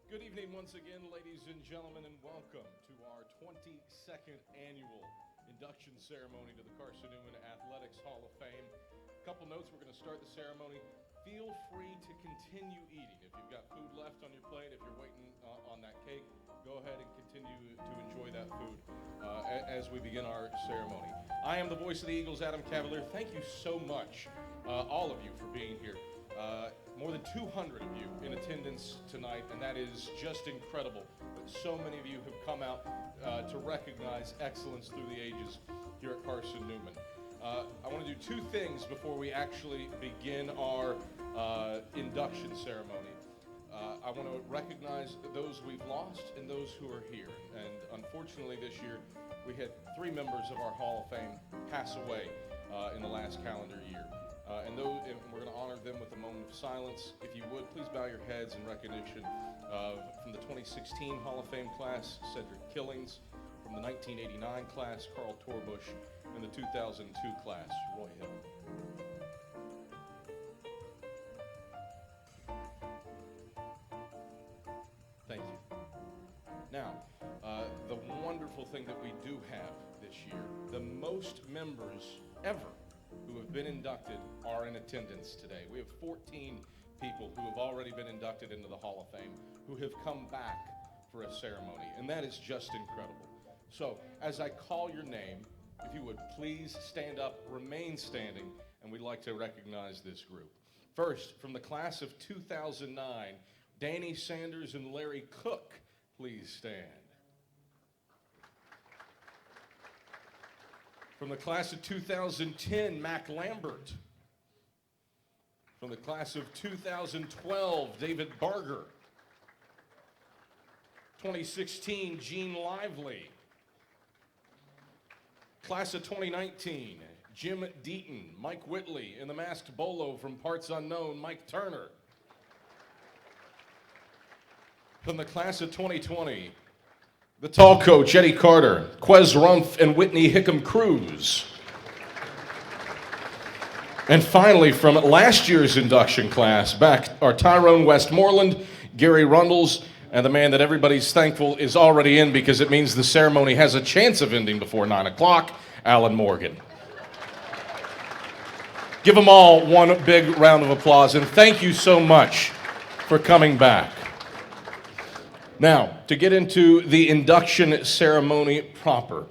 Good evening once again, ladies and gentlemen, and welcome to our 22nd annual induction ceremony to the Carson-Newman Athletics Hall of Fame. A couple notes, we're going to start the ceremony. Feel free to continue eating. If you've got food left on your plate, if you're waiting on that cake, go ahead and continue to enjoy that food as we begin our ceremony. I am the voice of the Eagles, Adam Cavalier. Thank you so much, all of you, for being here. More than 200 of you in attendance tonight, and that is just incredible that so many of you have come out to recognize excellence through the ages here at Carson-Newman. I want to do two things before we actually begin our induction ceremony. I want to recognize those we've lost and those who are here. And unfortunately this year, we had 3 members of our Hall of Fame pass away in the last calendar year. And we're going to honor them with a moment of silence. If you would, please bow your heads in recognition from the 2016 Hall of Fame class, Cedric Killings, from the 1989 class, Carl Torbush, and the 2002 class, Roy Hill. Thank you. Now, the wonderful thing that we do have this year, the most members ever who have been inducted are in attendance today. We have 14 people who have already been inducted into the Hall of Fame who have come back for a ceremony, and that is just incredible. So, as I call your name, if you would please stand up, remain standing, and we'd like to recognize this group. First, from the class of 2009, Danny Sanders and Larry Cook, please stand. From the class of 2010, Mac Lambert. From the class of 2012, David Barger. 2016, Gene Lively. Class of 2019, Jim Deaton, Mike Whitley, and the masked bolo from Parts Unknown, Mike Turner. From the class of 2020, the tall coach, Eddie Carter, Quez Rumpf, and Whitney Hickam Cruz. And finally, from last year's induction class, back are Tyrone Westmoreland, Gary Rundles, and the man that everybody's thankful is already in because it means the ceremony has a chance of ending before 9 o'clock, Alan Morgan. Give them all one big round of applause, and thank you so much for coming back. Now, to get into the induction ceremony proper.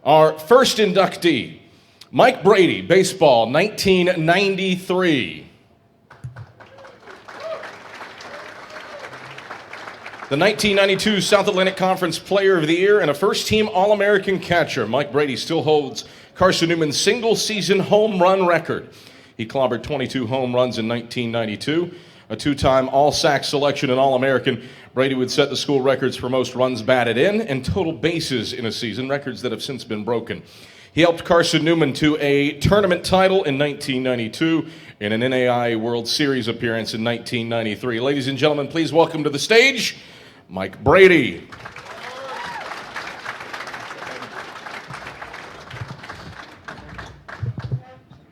Our first inductee, Mike Brady, baseball, 1993. The 1992 South Atlantic Conference Player of the Year and a first-team All-American catcher, Mike Brady still holds Carson-Newman's single-season home run record. He clobbered 22 home runs in 1992. A 2-time All-SAC selection and All-American, Brady would set the school records for most runs batted in and total bases in a season, records that have since been broken. He helped Carson-Newman to a tournament title in 1992 and an NAIA World Series appearance in 1993. Ladies and gentlemen, please welcome to the stage, Mike Brady.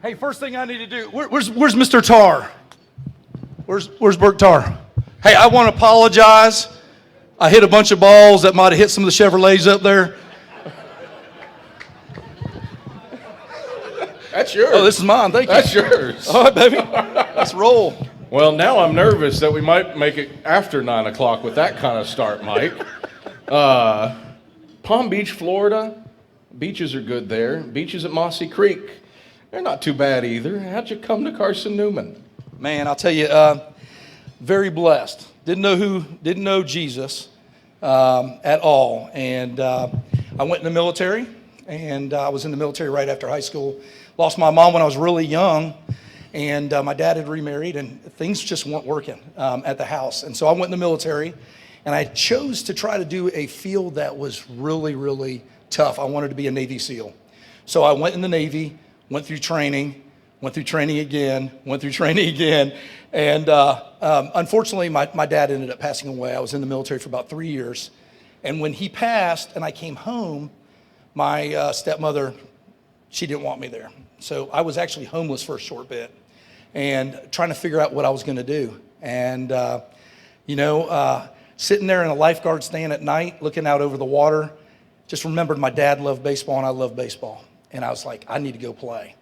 Hey, first thing I need to do, where's Mr. Tar? Where's Bert Tar? Hey, I want to apologize. I hit a bunch of balls that might have hit some of the Chevrolets up there. That's yours. Oh, this is mine. Thank you. That's yours. All right, baby. Let's roll. Well, now I'm nervous that we might make it after 9 o'clock with that kind of start, Mike. Palm Beach, Florida. Beaches are good there. Beaches at Mossy Creek. They're not too bad either. How'd you come to Carson-Newman? Man, I'll tell you, very blessed. Didn't know Jesus at all. And I went in the military, and I was in the military right after high school. Lost my mom when I was really young, and my dad had remarried, and things just weren't working at the house. And so I went in the military, and I chose to try to do a field that was really, really tough. I wanted to be a Navy SEAL. So I went in the Navy, went through training again, and unfortunately, my dad ended up passing away. I was in the military for about 3 years, and when he passed and I came home, my stepmother, she didn't want me there. So I was actually homeless for a short bit and trying to figure out what I was going to do. And, sitting there in a lifeguard stand at night, looking out over the water, just remembered my dad loved baseball and I loved baseball. And I was like, I need to go play.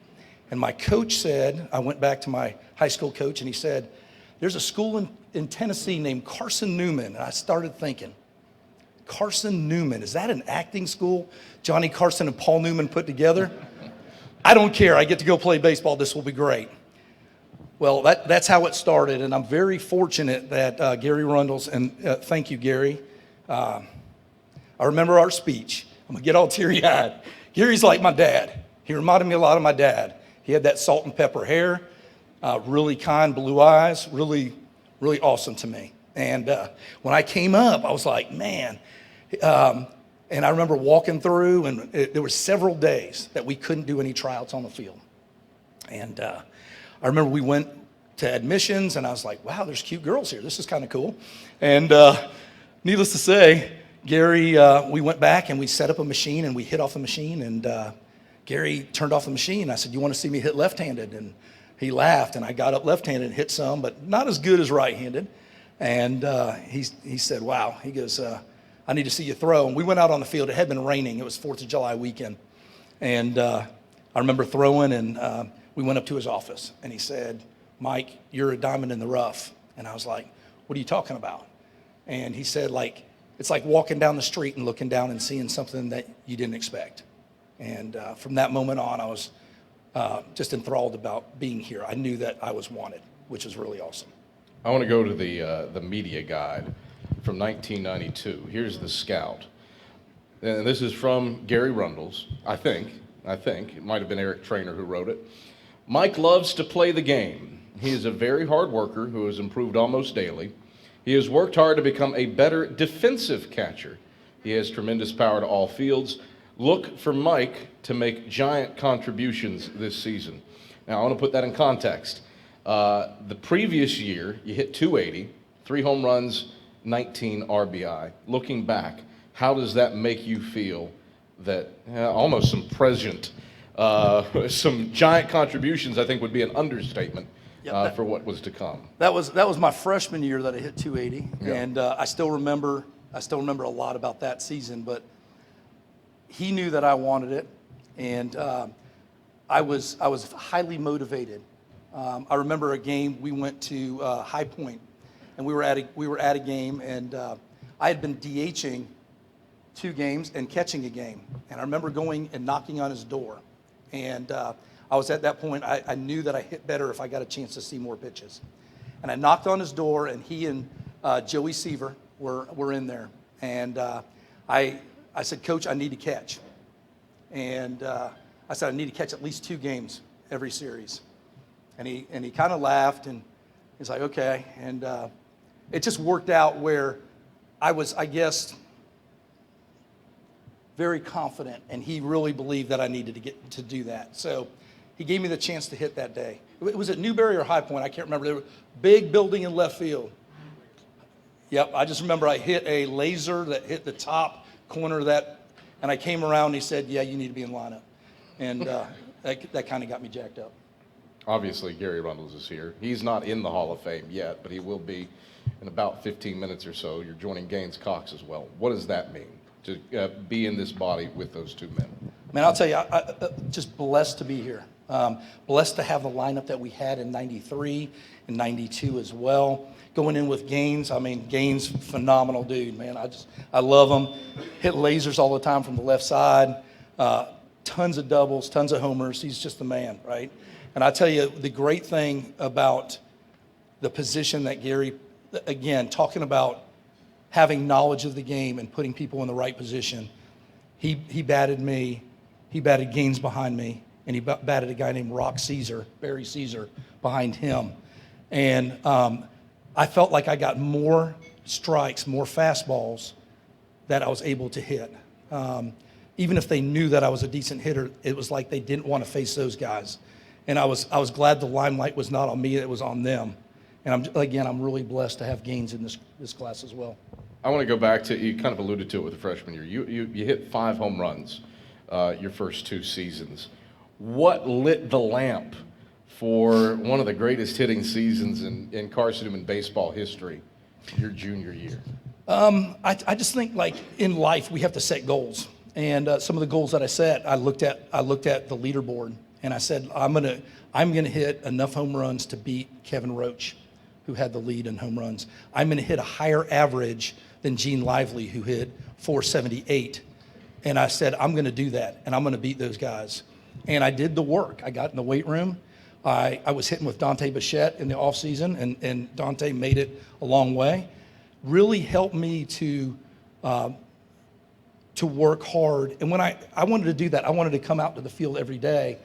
And my coach said, I went back to my high school coach and he said, there's a school in Tennessee named Carson-Newman. And I started thinking, Carson-Newman, is that an acting school Johnny Carson and Paul Newman put together? I don't care. I get to go play baseball. This will be great. Well, that's how it started. And I'm very fortunate that Gary Rundles, and thank you, Gary. I remember our speech. I'm going to get all teary-eyed. Gary's like my dad. He reminded me a lot of my dad. He had that salt and pepper hair, really kind blue eyes, really, really awesome to me. And when I came up, I was like, man. And I remember walking through, and there were several days that we couldn't do any tryouts on the field. And I remember we went to admissions, and I was like, wow, there's cute girls here. This is kind of cool. And needless to say, Gary, we went back and we set up a machine and we hit off the machine, and Gary turned off the machine. I said, you want to see me hit left-handed? And he laughed, and I got up left-handed and hit some, but not as good as right-handed. And he said, wow. He goes, I need to see you throw. And we went out on the field. It had been raining. It was 4th of July weekend. And I remember throwing, and we went up to his office. And he said, Mike, you're a diamond in the rough. And I was like, what are you talking about? And he said, it's like walking down the street and looking down and seeing something that you didn't expect. And from that moment on, I was just enthralled about being here. I knew that I was wanted, which was really awesome. I want to go to the media guide from 1992. Here's the scout. And this is from Gary Rundles, I think. It might have been Eric Trainer who wrote it. Mike loves to play the game. He is a very hard worker who has improved almost daily. He has worked hard to become a better defensive catcher. He has tremendous power to all fields. Look for Mike to make giant contributions this season. Now, I want to put that in context. The previous year, you hit 280, 3 home runs, 19 RBI. Looking back, how does that make you feel that almost some prescient, some giant contributions, I think would be an understatement for what was to come? That was my freshman year that I hit 280, Yeah. and I still remember a lot about that season. But he knew that I wanted it, and I was highly motivated. I remember a game we went to High Point, and we were at a game, and I had been DHing 2 games and catching a game, and I remember going and knocking on his door, and I was at that point. I knew that I hit better if I got a chance to see more pitches, and I knocked on his door, and he and Joey Seaver were in there, and I said, Coach, I need to catch, and I said I need to catch at least 2 games every series. And he kind of laughed, and he's like, okay. And it just worked out where I was, I guess, very confident, and he really believed that I needed to get to do that. So he gave me the chance to hit that day. It was at Newberry or High Point, I can't remember. There was a big building in left field. Yep, I just remember I hit a laser that hit the top corner of that, and I came around and he said, yeah, you need to be in lineup. And that kind of got me jacked up. Obviously, Gary Rundles is here. He's not in the Hall of Fame yet, but he will be in about 15 minutes or so. You're joining Gaines Cox as well. What does that mean, to be in this body with those 2 men? Man, I'll tell you, I just blessed to be here. Blessed to have the lineup that we had in 93 and 92 as well. Going in with Gaines, Gaines, phenomenal dude, man. I love him. Hit lasers all the time from the left side. Tons of doubles, tons of homers. He's just the man, right? And I tell you, the great thing about the position that Gary, again, talking about having knowledge of the game and putting people in the right position, he batted me, he batted Gaines behind me, and he batted a guy named Barry Caesar, behind him. And I felt like I got more strikes, more fastballs that I was able to hit. Even if they knew that I was a decent hitter, it was like they didn't want to face those guys. And I was glad the limelight was not on me, it was on them. And I'm really blessed to have Gaines in this class as well. I want to go back to, you kind of alluded to it with the freshman year. You hit 5 home runs your first 2 seasons. What lit the lamp for one of the greatest hitting seasons in Carson-Newman baseball history, your junior year? I just think like in life we have to set goals, and some of the goals that I set, I looked at the leaderboard, and I said I'm gonna hit enough home runs to beat Kevin Roach, who had the lead in home runs. I'm gonna hit a higher average than Gene Lively, who hit 478, and I said I'm gonna do that, and I'm gonna beat those guys, and I did the work. I got in the weight room. I was hitting with Dante Bichette in the off season, and Dante made it a long way. Really helped me to work hard. And when I wanted to do that, I wanted to come out to the field every day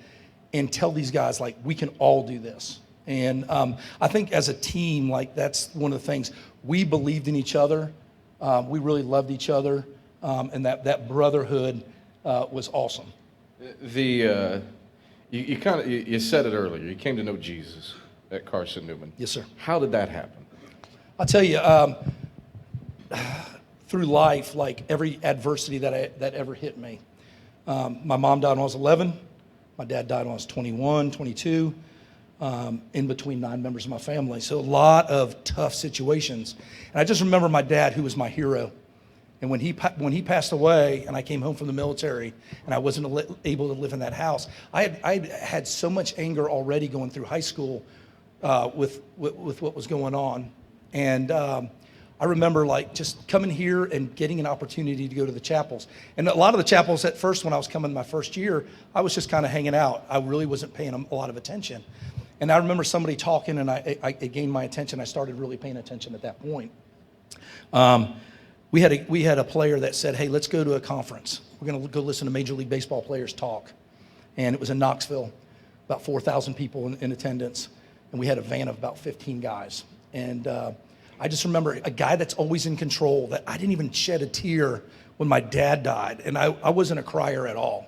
and tell these guys, like, we can all do this. And I think as a team, like, that's one of the things. We believed in each other. We really loved each other. And that brotherhood was awesome. You said it earlier. You came to know Jesus at Carson-Newman. Yes, sir. How did that happen? I'll tell you, through life, like every adversity that ever hit me. My mom died when I was 11. My dad died when I was 21, 22, in between 9 members of my family. So a lot of tough situations. And I just remember my dad, who was my hero. And when he passed away, and I came home from the military, and I wasn't able to live in that house, I had so much anger already going through high school with what was going on, and I remember like just coming here and getting an opportunity to go to the chapels. And a lot of the chapels at first, when I was coming my first year, I was just kind of hanging out. I really wasn't paying a lot of attention. And I remember somebody talking, and it gained my attention. I started really paying attention at that point. We had a player that said, hey, let's go to a conference. We're going to go listen to Major League Baseball players talk. And it was in Knoxville, about 4,000 people in attendance. And we had a van of about 15 guys. And I just remember a guy that's always in control, that I didn't even shed a tear when my dad died. And I wasn't a crier at all.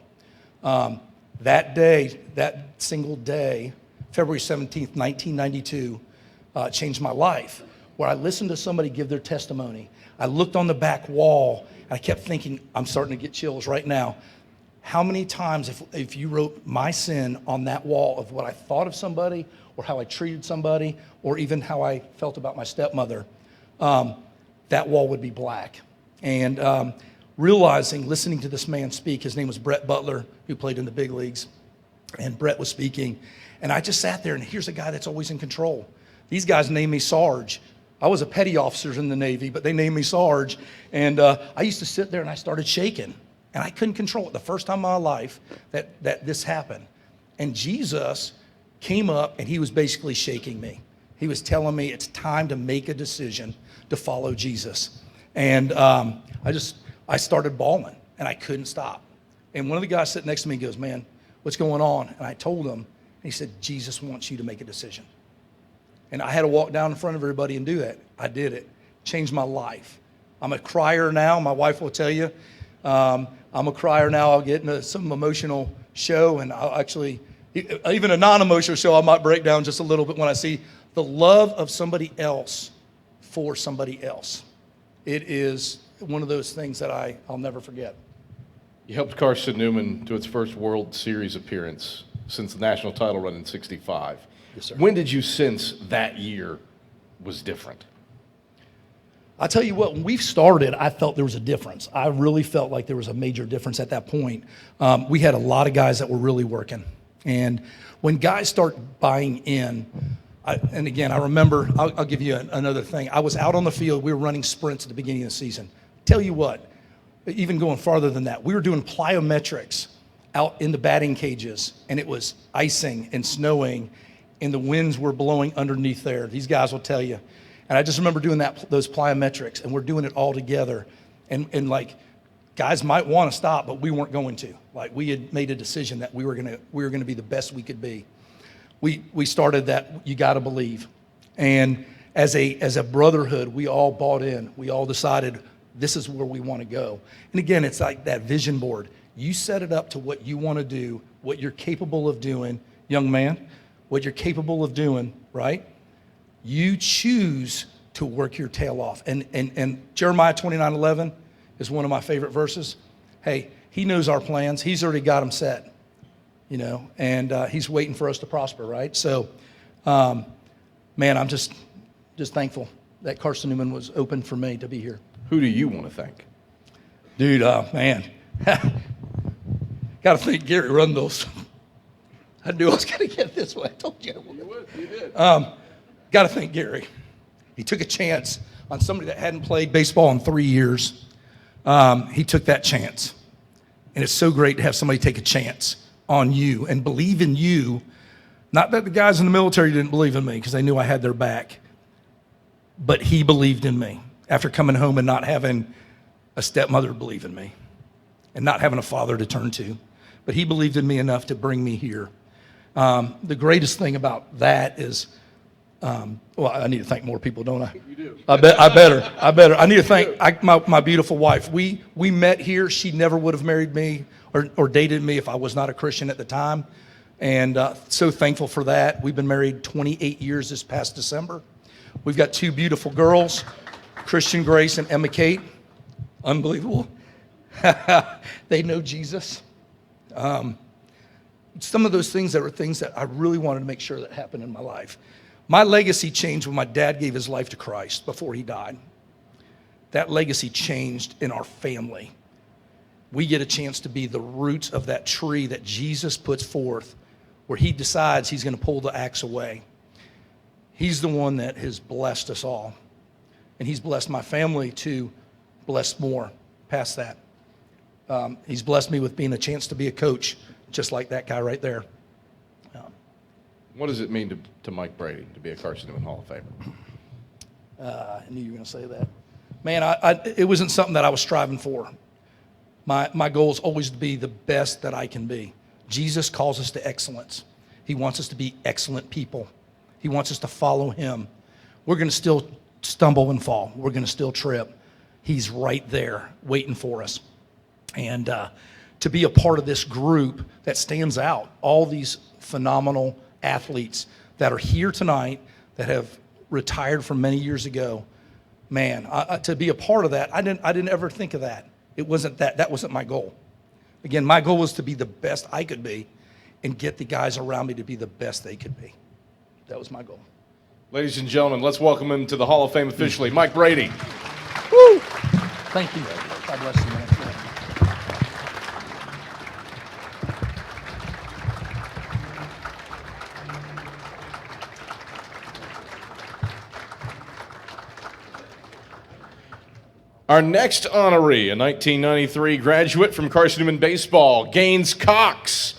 That day, that single day, February 17th, 1992, changed my life, where I listened to somebody give their testimony. I looked on the back wall, and I kept thinking, I'm starting to get chills right now. How many times, if you wrote my sin on that wall of what I thought of somebody, or how I treated somebody, or even how I felt about my stepmother, that wall would be black. And realizing, listening to this man speak, his name was Brett Butler, who played in the big leagues, and Brett was speaking. And I just sat there, and here's a guy that's always in control. These guys named me Sarge. I was a petty officer in the Navy, but they named me Sarge. And I used to sit there and I started shaking. And I couldn't control it. The first time in my life that this happened. And Jesus came up and he was basically shaking me. He was telling me it's time to make a decision to follow Jesus. And I started bawling and I couldn't stop. And one of the guys sitting next to me goes, man, what's going on? And I told him, and he said, Jesus wants you to make a decision. And I had to walk down in front of everybody and do that. I did it. Changed my life. I'm a crier now. My wife will tell you. I'm a crier now. I'll get into some emotional show, and I'll actually, even a non-emotional show, I might break down just a little bit when I see the love of somebody else for somebody else. It is one of those things that I'll never forget. You helped Carson-Newman to its first World Series appearance since the national title run in '65. Yes, sir. When did you sense that year was different? I'll tell you what, when we started, I felt there was a difference. I really felt like there was a major difference at that point. We had a lot of guys that were really working. And when guys start buying in, and again, I remember, I'll give you another thing. I was out on the field. We were running sprints at the beginning of the season. Tell you what, even going farther than that, we were doing plyometrics out in the batting cages, and it was icing and snowing, and the winds were blowing underneath there. These guys will tell you. And I just remember doing those plyometrics, and we're doing it all together. And like, guys might want to stop, but we weren't going to. Like, we had made a decision that we were gonna be the best we could be. We started that You Gotta Believe. And as a brotherhood, we all bought in. We all decided this is where we want to go. And again, it's like that vision board. You set it up to what you want to do, what you're capable of doing, young man, what you're capable of doing, right? You choose to work your tail off. And Jeremiah 29:11 is one of my favorite verses. Hey, he knows our plans. He's already got them set, you know, and he's waiting for us to prosper, right? So, man, I'm just thankful that Carson-Newman was open for me to be here. Who do you want to thank? Dude, man. Got to thank Gary Rundles. I knew I was going to get this way. I told you I would. You did. Got to thank Gary. He took a chance on somebody that hadn't played baseball in 3 years. He took that chance. And it's so great to have somebody take a chance on you and believe in you. Not that the guys in the military didn't believe in me because they knew I had their back, but he believed in me after coming home and not having a stepmother believe in me and not having a father to turn to. But he believed in me enough to bring me here. The greatest thing about that is, well, I need to thank more people, don't I? You do. I better. I need to thank my beautiful wife. We met here. She never would have married me or dated me if I was not a Christian at the time. And so thankful for that. We've been married 28 years this past December. We've got 2 beautiful girls, Christian Grace and Emma Kate. Unbelievable. They know Jesus. Some of those things that were things that I really wanted to make sure that happened in my life. My legacy changed when my dad gave his life to Christ before he died. That legacy changed in our family. We get a chance to be the roots of that tree that Jesus puts forth where he decides he's going to pull the axe away. He's the one that has blessed us all. And he's blessed my family to bless more past that. He's blessed me with being a chance to be a coach, just like that guy right there. What does it mean to Mike Brady to be a Carson-Newman Hall of Famer? I knew you were going to say that. Man, it wasn't something that I was striving for. My goal is always to be the best that I can be. Jesus calls us to excellence. He wants us to be excellent people. He wants us to follow him. We're going to still stumble and fall. We're going to still trip. He's right there waiting for us. And to be a part of this group that stands out, all these phenomenal athletes that are here tonight that have retired from many years ago, man, to be a part of that, I didn't ever think of that. It wasn't that. That wasn't my goal. Again, my goal was to be the best I could be and get the guys around me to be the best they could be. That was my goal. Ladies and gentlemen, let's welcome him to the Hall of Fame officially, Mike Brady. Woo! Thank you. God bless you, man. Our next honoree, a 1993 graduate from Carson-Newman baseball, Gaines Cox.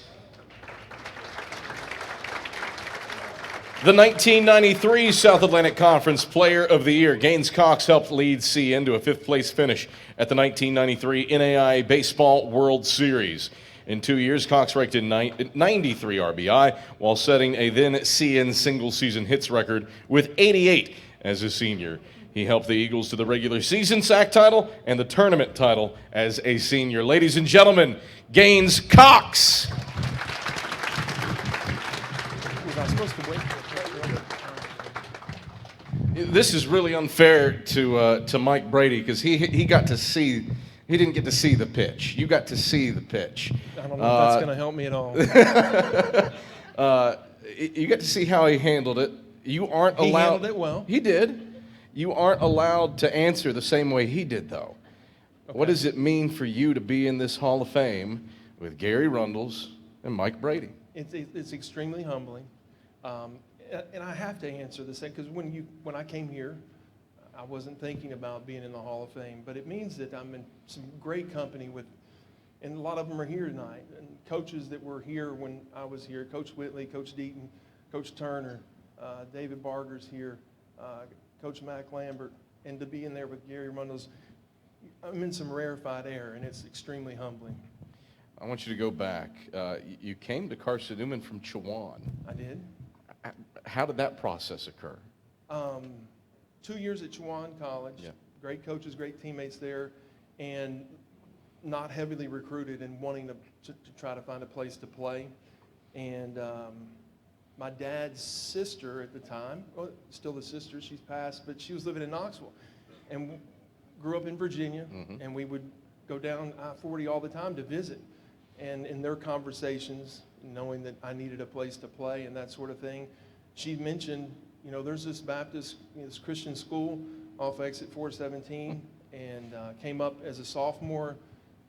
The 1993 South Atlantic Conference Player of the Year, Gaines Cox helped lead CN to a 5th place finish at the 1993 NAIA Baseball World Series. In 2 years, Cox ranked in 93 RBI while setting a then CN single-season hits record with 88 as a senior. He helped the Eagles to the regular season sack title and the tournament title as a senior. Ladies and gentlemen, Gaines Cox. Was I supposed to wait? This is really unfair to Mike Brady because he got to see. He didn't get to see the pitch. You got to see the pitch. I don't know if that's going to help me at all. You got to see how he handled it. You aren't allowed. He handled it well. He did. You aren't allowed to answer the same way he did, though. Okay. What does it mean for you to be in this Hall of Fame with Gary Rundles and Mike Brady? It's extremely humbling, and I have to answer this because when I came here, I wasn't thinking about being in the Hall of Fame, but it means that I'm in some great company with, and a lot of them are here tonight, and coaches that were here when I was here, Coach Whitley, Coach Deaton, Coach Turner, David Barger's here, Coach Mac Lambert, and to be in there with Gary Rundles, I'm in some rarefied air, and it's extremely humbling. I want you to go back. You came to Carson-Newman from Chowan. I did. How did that process occur? 2 years at Chowan College, yeah. Great coaches, great teammates there, and not heavily recruited and wanting to try to find a place to play. And my dad's sister at the time, well, still the sister, she's passed, but she was living in Knoxville and grew up in Virginia, and we would go down I-40 all the time to visit. And in their conversations, knowing that I needed a place to play and that sort of thing, she mentioned, there's this Baptist, this Christian school off exit 417, and came up as a sophomore.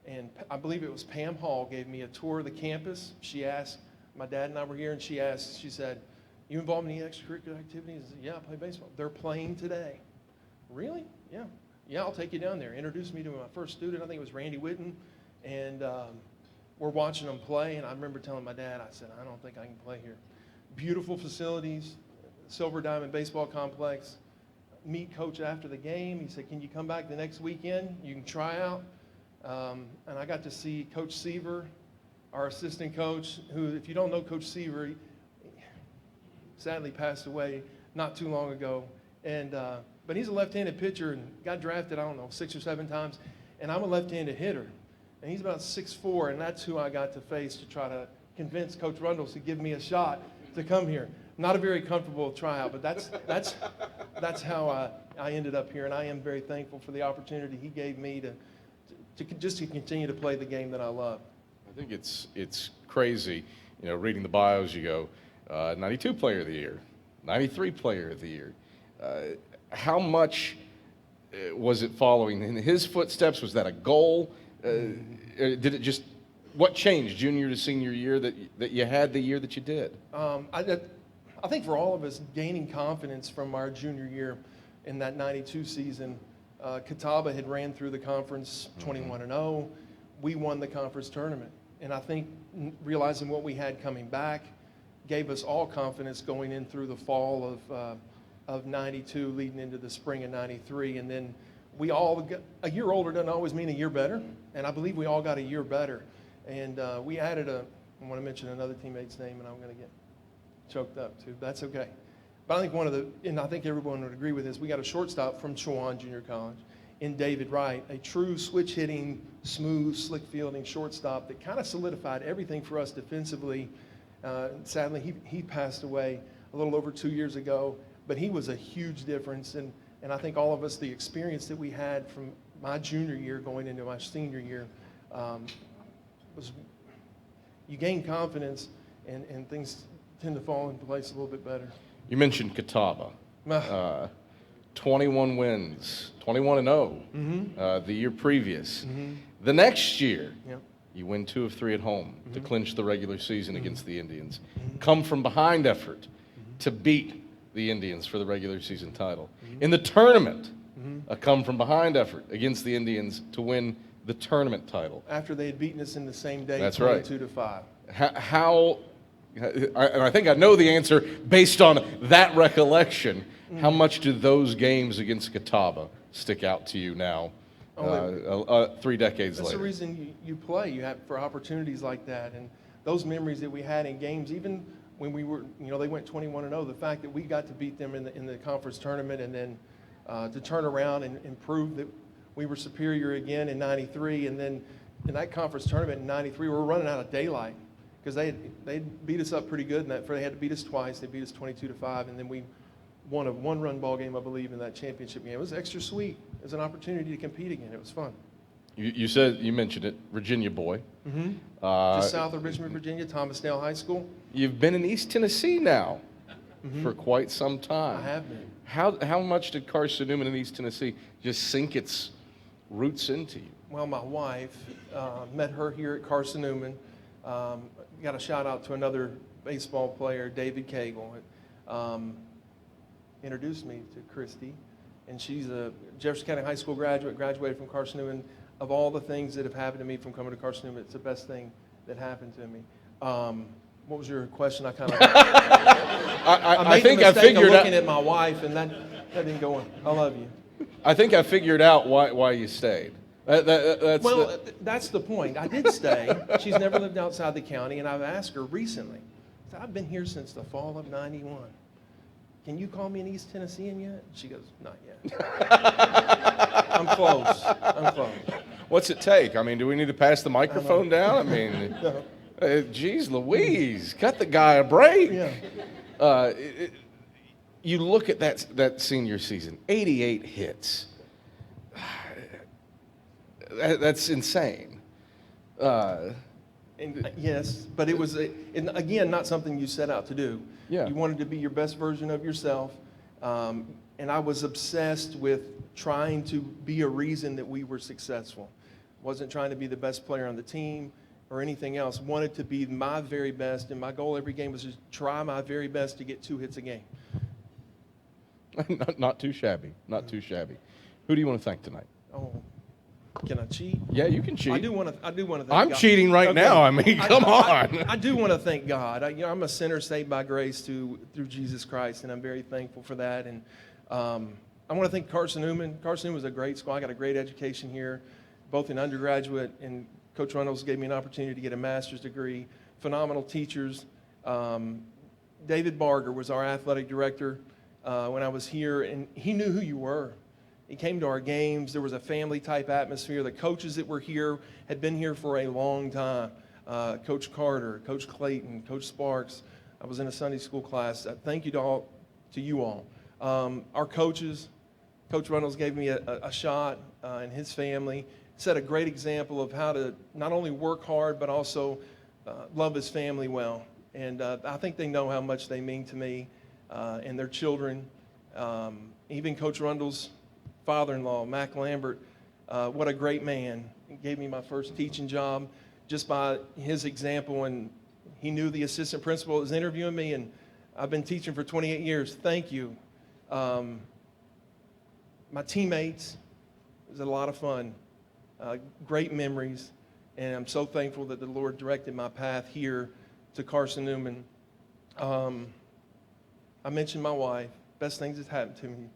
And I believe it was Pam Hall gave me a tour of the campus. She asked, my dad and I were here, and she said, "You involved in any extracurricular activities?" I said, "Yeah, I play baseball." "They're playing today." "Really?" "Yeah. Yeah, I'll take you down there." Introduced me to my first student. I think it was Randy Whitten. And we're watching them play. And I remember telling my dad, I said, "I don't think I can play here." Beautiful facilities, Silver Diamond Baseball Complex. Meet coach after the game. He said, "Can you come back the next weekend? You can try out." And I got to see Coach Seaver, our assistant coach, who, if you don't know Coach Seaver, he sadly passed away not too long ago. And but he's a left-handed pitcher and got drafted, I don't know, 6 or 7 times. And I'm a left-handed hitter. And he's about 6'4", and that's who I got to face to try to convince Coach Rundles to give me a shot to come here. Not a very comfortable tryout, but that's how I ended up here. And I am very thankful for the opportunity he gave me to continue to play the game that I love. I think it's crazy, reading the bios. You go, 92 Player of the Year, 93 Player of the Year. How much was it following in his footsteps? Was that a goal? Did it just? What changed junior to senior year that you had the year that you did? I think for all of us, gaining confidence from our junior year in that 92 season. Catawba had ran through the conference 21-0. We won the conference tournament. And I think realizing what we had coming back gave us all confidence going in through the fall of 92, leading into the spring of 93. And then we all got, a year older doesn't always mean a year better. And I believe we all got a year better. And we added I want to mention another teammate's name, and I'm going to get choked up too. That's okay. But I think and I think everyone would agree with this, we got a shortstop from Chowan Junior College in David Wright, a true switch-hitting, smooth, slick-fielding shortstop that kind of solidified everything for us defensively. Sadly, he passed away a little over 2 years ago, but he was a huge difference. And I think all of us, the experience that we had from my junior year going into my senior year, was you gain confidence and things tend to fall into place a little bit better. You mentioned Catawba. 21 wins, 21-0 the year previous. The next year, you win 2 of 3 at home to clinch the regular season against the Indians. Come from behind effort to beat the Indians for the regular season title. In the tournament, a come from behind effort against the Indians to win the tournament title. After they had beaten us in the same day, That's 22-5. How and I think I know the answer based on that recollection. How much do those games against Catawba stick out to you now, 3 decades later? That's the reason you play. You have for opportunities like that, and those memories that we had in games, even when we were, they went 21-0. The fact that we got to beat them in the conference tournament, and then to turn around and prove that we were superior again in '93, and then in that conference tournament in '93, we were running out of daylight. Because they beat us up pretty good in that. They had to beat us twice. They beat us 22-5, and then we won a 1-run ball game, I believe, in that championship game. It was extra sweet. It was an opportunity to compete again. It was fun. You mentioned it, Virginia boy. Just south of Richmond, Virginia, Thomasdale High School. You've been in East Tennessee now for quite some time. I have been. How much did Carson-Newman in East Tennessee just sink its roots into you? Well, my wife, met her here at Carson-Newman. Got a shout out to another baseball player, David Cagle. Introduced me to Christy, and she's a Jefferson County High School graduated from Carson-Newman. Of all the things that have happened to me from coming to Carson-Newman, it's the best thing that happened to me. What was your question? I kind of I think I figured out looking at my wife, and that didn't go on. I love you. I think I figured out why you stayed. That's the point. I did stay. She's never lived outside the county, and I've asked her recently. I've been here since the fall of '91. Can you call me an East Tennessean yet? She goes, not yet. I'm close. What's it take? I mean, do we need to pass the microphone down? I mean, geez Louise, cut the guy a break. Yeah. You look at that senior season, 88 hits. That's insane. Yes, but it was, again, not something you set out to do. Yeah. You wanted to be your best version of yourself. And I was obsessed with trying to be a reason that we were successful. Wasn't trying to be the best player on the team or anything else. Wanted to be my very best, and my goal every game was to try my very best to get 2 hits a game. Not too shabby. Not too shabby. Who do you want to thank tonight? Oh, can I cheat? Yeah, you can cheat. I do want to thank I'm God. cheating right Okay. now. I mean, come on. I do want to thank God. I'm a sinner saved by grace through Jesus Christ, and I'm very thankful for that. And I want to thank Carson-Newman. Carson-Newman was a great school. I got a great education here, both in undergraduate, and Coach Reynolds gave me an opportunity to get a master's degree. Phenomenal teachers. David Barger was our athletic director when I was here, and he knew who you were. He came to our games. There was a family-type atmosphere. The coaches that were here had been here for a long time. Coach Carter, Coach Clayton, Coach Sparks. I was in a Sunday school class. Thank you to you all. Our coaches, Coach Reynolds gave me a shot, and his family set a great example of how to not only work hard, but also love his family well. And I think they know how much they mean to me and their children. Even Coach Rundle's father-in-law, Mac Lambert, what a great man. He gave me my first teaching job just by his example, and he knew the assistant principal that was interviewing me, and I've been teaching for 28 years. Thank you. My teammates, it was a lot of fun. Great memories, and I'm so thankful that the Lord directed my path here to Carson-Newman. I mentioned my wife. Best things that's happened to me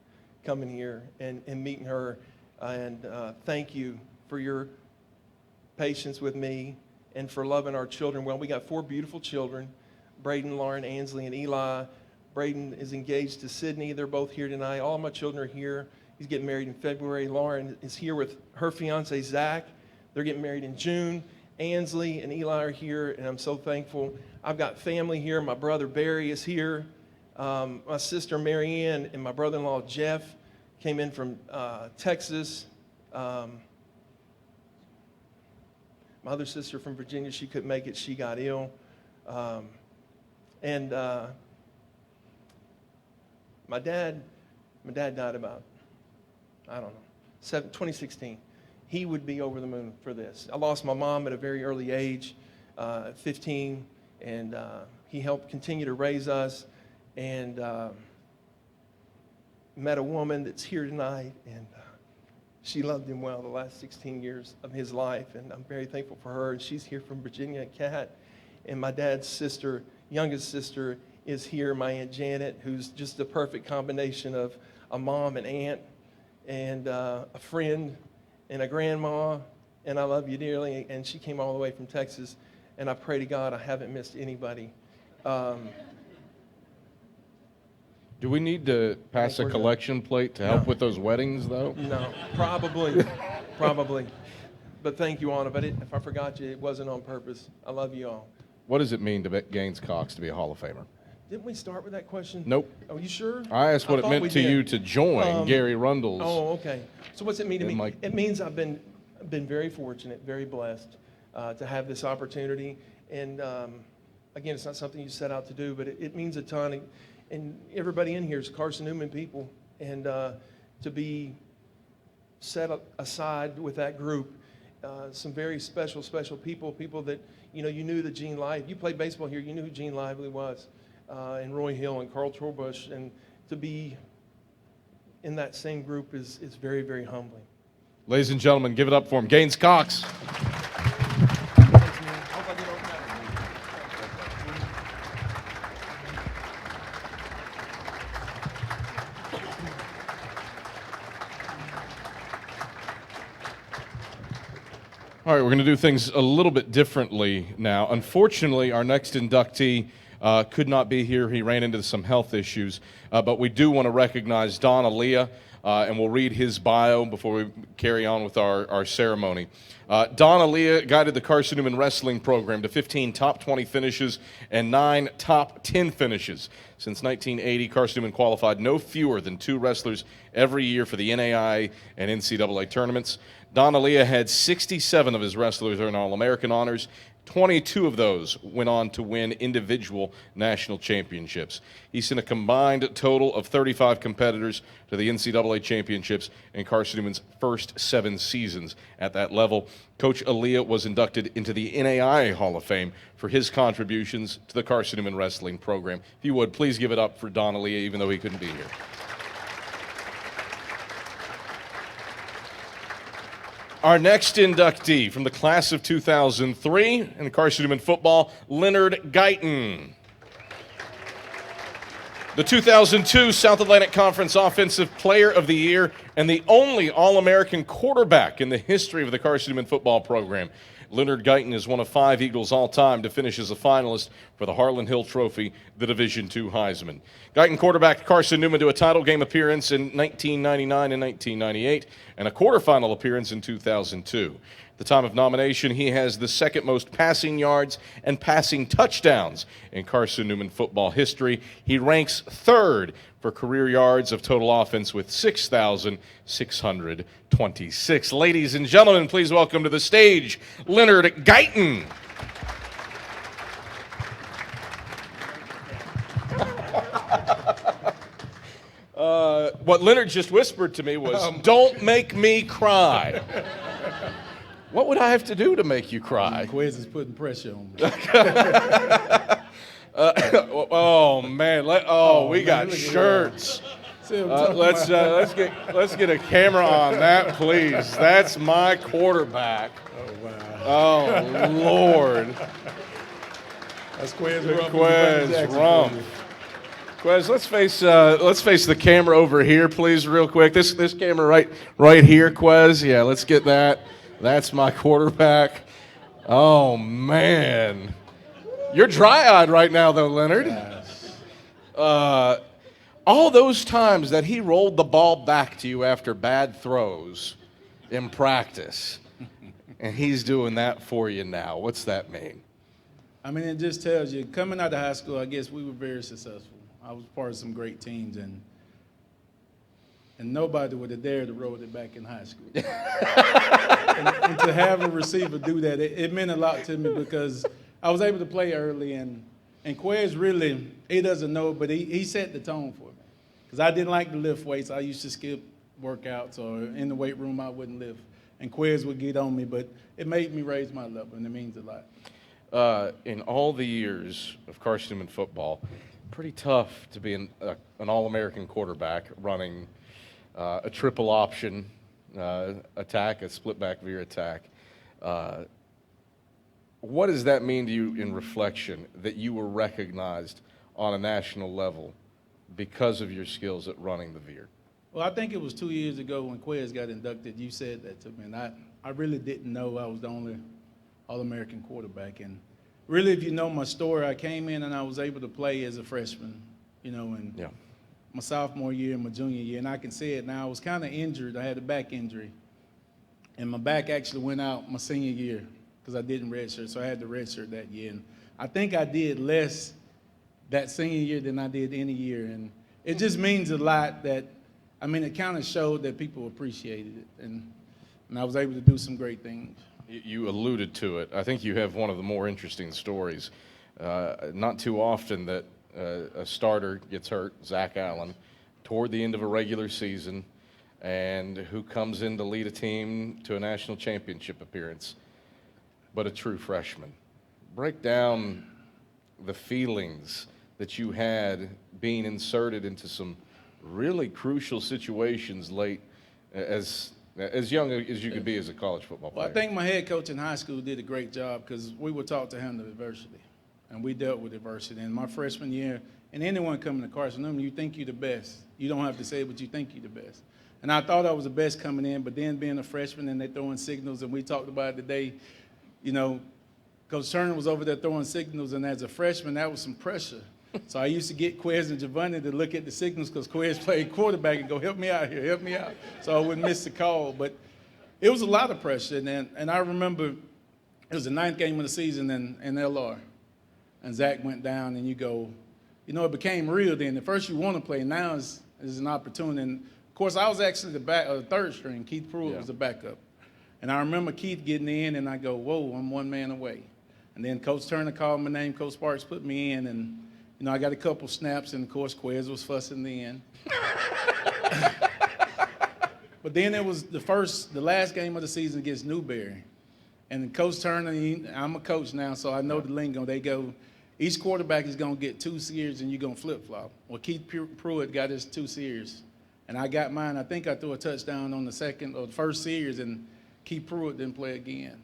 coming here and meeting her. And thank you for your patience with me and for loving our children well. We got 4 beautiful children, Braden, Lauren, Ansley, and Eli. Braden is engaged to Sydney. They're both here tonight. All my children are here. He's getting married in February. Lauren is here with her fiance, Zach. They're getting married in June. Ansley and Eli are here, and I'm so thankful. I've got family here. My brother Barry is here. My sister Marianne and my brother-in-law Jeff came in from Texas. My other sister from Virginia, she couldn't make it. She got ill. And my dad died about, 2016. He would be over the moon for this. I lost my mom at a very early age, 15, and he helped continue to raise us. And met a woman that's here tonight, and she loved him well the last 16 years of his life, and I'm very thankful for her. And she's here from Virginia, Kat. And my dad's sister, youngest sister, is here, my Aunt Janet, who's just the perfect combination of a mom and aunt and a friend and a grandma, and I love you dearly. And she came all the way from Texas, and I pray to God I haven't missed anybody. Do we need to pass a collection plate to help with those weddings, though? No, probably. But thank you, Anna. But if I forgot you, it wasn't on purpose. I love you all. What does it mean to Gaines Cox to be a Hall of Famer? Didn't we start with that question? Nope. Are you sure? I asked what it meant to you to join Gary Rundle's. Oh, okay. So what's it mean to me? It means I've been very fortunate, very blessed to have this opportunity. And again, it's not something you set out to do, but it means a ton. And everybody in here is Carson-Newman people. And to be set aside with that group, some very special people that, you knew that Gene Lively. You played baseball here, you knew who Gene Lively was, and Roy Hill and Carl Torbush. And to be in that same group is very, very humbling. Ladies and gentlemen, give it up for him. Gaines Cox. All right, we're going to do things a little bit differently now. Unfortunately, our next inductee could not be here. He ran into some health issues. But we do want to recognize Don Aaliyah, and we'll read his bio before we carry on with our ceremony. Don Aaliyah guided the Carson-Newman wrestling program to 15 top 20 finishes and 9 top 10 finishes. Since 1980, Carson-Newman qualified no fewer than 2 wrestlers every year for the NAIA and NCAA tournaments. Don Aaliyah had 67 of his wrestlers earn All-American honors, 22 of those went on to win individual national championships. He sent a combined total of 35 competitors to the NCAA championships in Carson-Newman's first 7 seasons at that level. Coach Aaliyah was inducted into the NAIA Hall of Fame for his contributions to the Carson-Newman wrestling program. If you would, please give it up for Don Aaliyah, even though he couldn't be here. Our next inductee from the class of 2003 in Carson-Newman football, Leonard Guyton. The 2002 South Atlantic Conference Offensive Player of the Year and the only All-American quarterback in the history of the Carson-Newman football program. Leonard Guyton is one of 5 Eagles all-time to finish as a finalist for the Harlan Hill Trophy, the Division II Heisman. Guyton quarterbacked Carson-Newman to a title game appearance in 1999 and 1998 and a quarterfinal appearance in 2002. At the time of nomination, he has the second most passing yards and passing touchdowns in Carson-Newman football history. He ranks 3rd for career yards of total offense with 6,626. Ladies and gentlemen, please welcome to the stage Leonard Guyton. What Leonard just whispered to me was, "Don't make me cry." What would I have to do to make you cry? Quiz is putting pressure on me. Oh man! We got shirts. Let's get a camera on that, please. That's my quarterback. Oh wow! Oh Lord! That's Quiz Rump. Quez, let's face the camera over here, please, real quick. This camera right here, Quez. Yeah, let's get that. That's my quarterback. Oh man, you're dry-eyed right now, though, Leonard. Yes. All those times that he rolled the ball back to you after bad throws in practice, and he's doing that for you now. What's that mean? I mean, it just tells you, coming out of high school, I guess we were very successful. I was part of some great teams, and nobody would have dared to roll it back in high school. and to have a receiver do that, it meant a lot to me because I was able to play early, and Quez really, he doesn't know, but he set the tone for me. Because I didn't like to lift weights. I used to skip workouts, or in the weight room I wouldn't lift. And Quez would get on me, but it made me raise my level, and it means a lot. In all the years of Carson-Newman football, pretty tough to be an All-American quarterback running a triple option attack, a split back veer attack. What does that mean to you in reflection that you were recognized on a national level because of your skills at running the veer? Well, I think it was 2 years ago when Quez got inducted, you said that to me, and I really didn't know I was the only All-American quarterback. And really, if you know my story, I came in and I was able to play as a freshman, in my sophomore year and my junior year. And I can say it now, I was kind of injured. I had a back injury. And my back actually went out my senior year because I didn't redshirt, so I had to redshirt that year. And I think I did less that senior year than I did any year. And it just means a lot that, it kind of showed that people appreciated it. And I was able to do some great things. You alluded to it. I think you have one of the more interesting stories. Not too often that a starter gets hurt, Zach Allen, toward the end of a regular season, and who comes in to lead a team to a national championship appearance, but a true freshman. Break down the feelings that you had being inserted into some really crucial situations late as young as you could be as a college football player. Well, I think my head coach in high school did a great job because we were taught to handle adversity, and we dealt with adversity. And my freshman year, and anyone coming to Carson-Newman, you think you're the best. You don't have to say it, but you think you're the best. And I thought I was the best coming in, but then being a freshman and they throwing signals, and we talked about it today, Coach Turner was over there throwing signals, and as a freshman, that was some pressure. So I used to get Quez and Giovanni to look at the signals because Quez played quarterback and go, help me out here, help me out. So I wouldn't miss the call. But it was a lot of pressure. And I remember it was the 9th game of the season in LR. And Zach went down, and you go, it became real then. At first you want to play. Now is an opportunity. And, of course, I was actually the third string. Keith Pruitt was the backup. And I remember Keith getting in, and I go, whoa, I'm one man away. And then Coach Turner called my name, Coach Sparks put me in, and, I got a couple snaps, and, of course, Quez was fussing then. But then it was the last game of the season against Newberry. And Coach Turner, I'm a coach now, so I know the lingo. They go, each quarterback is going to get 2 series, and you're going to flip-flop. Well, Keith Pruitt got his 2 series, and I got mine. I think I threw a touchdown on the first series, and Keith Pruitt didn't play again.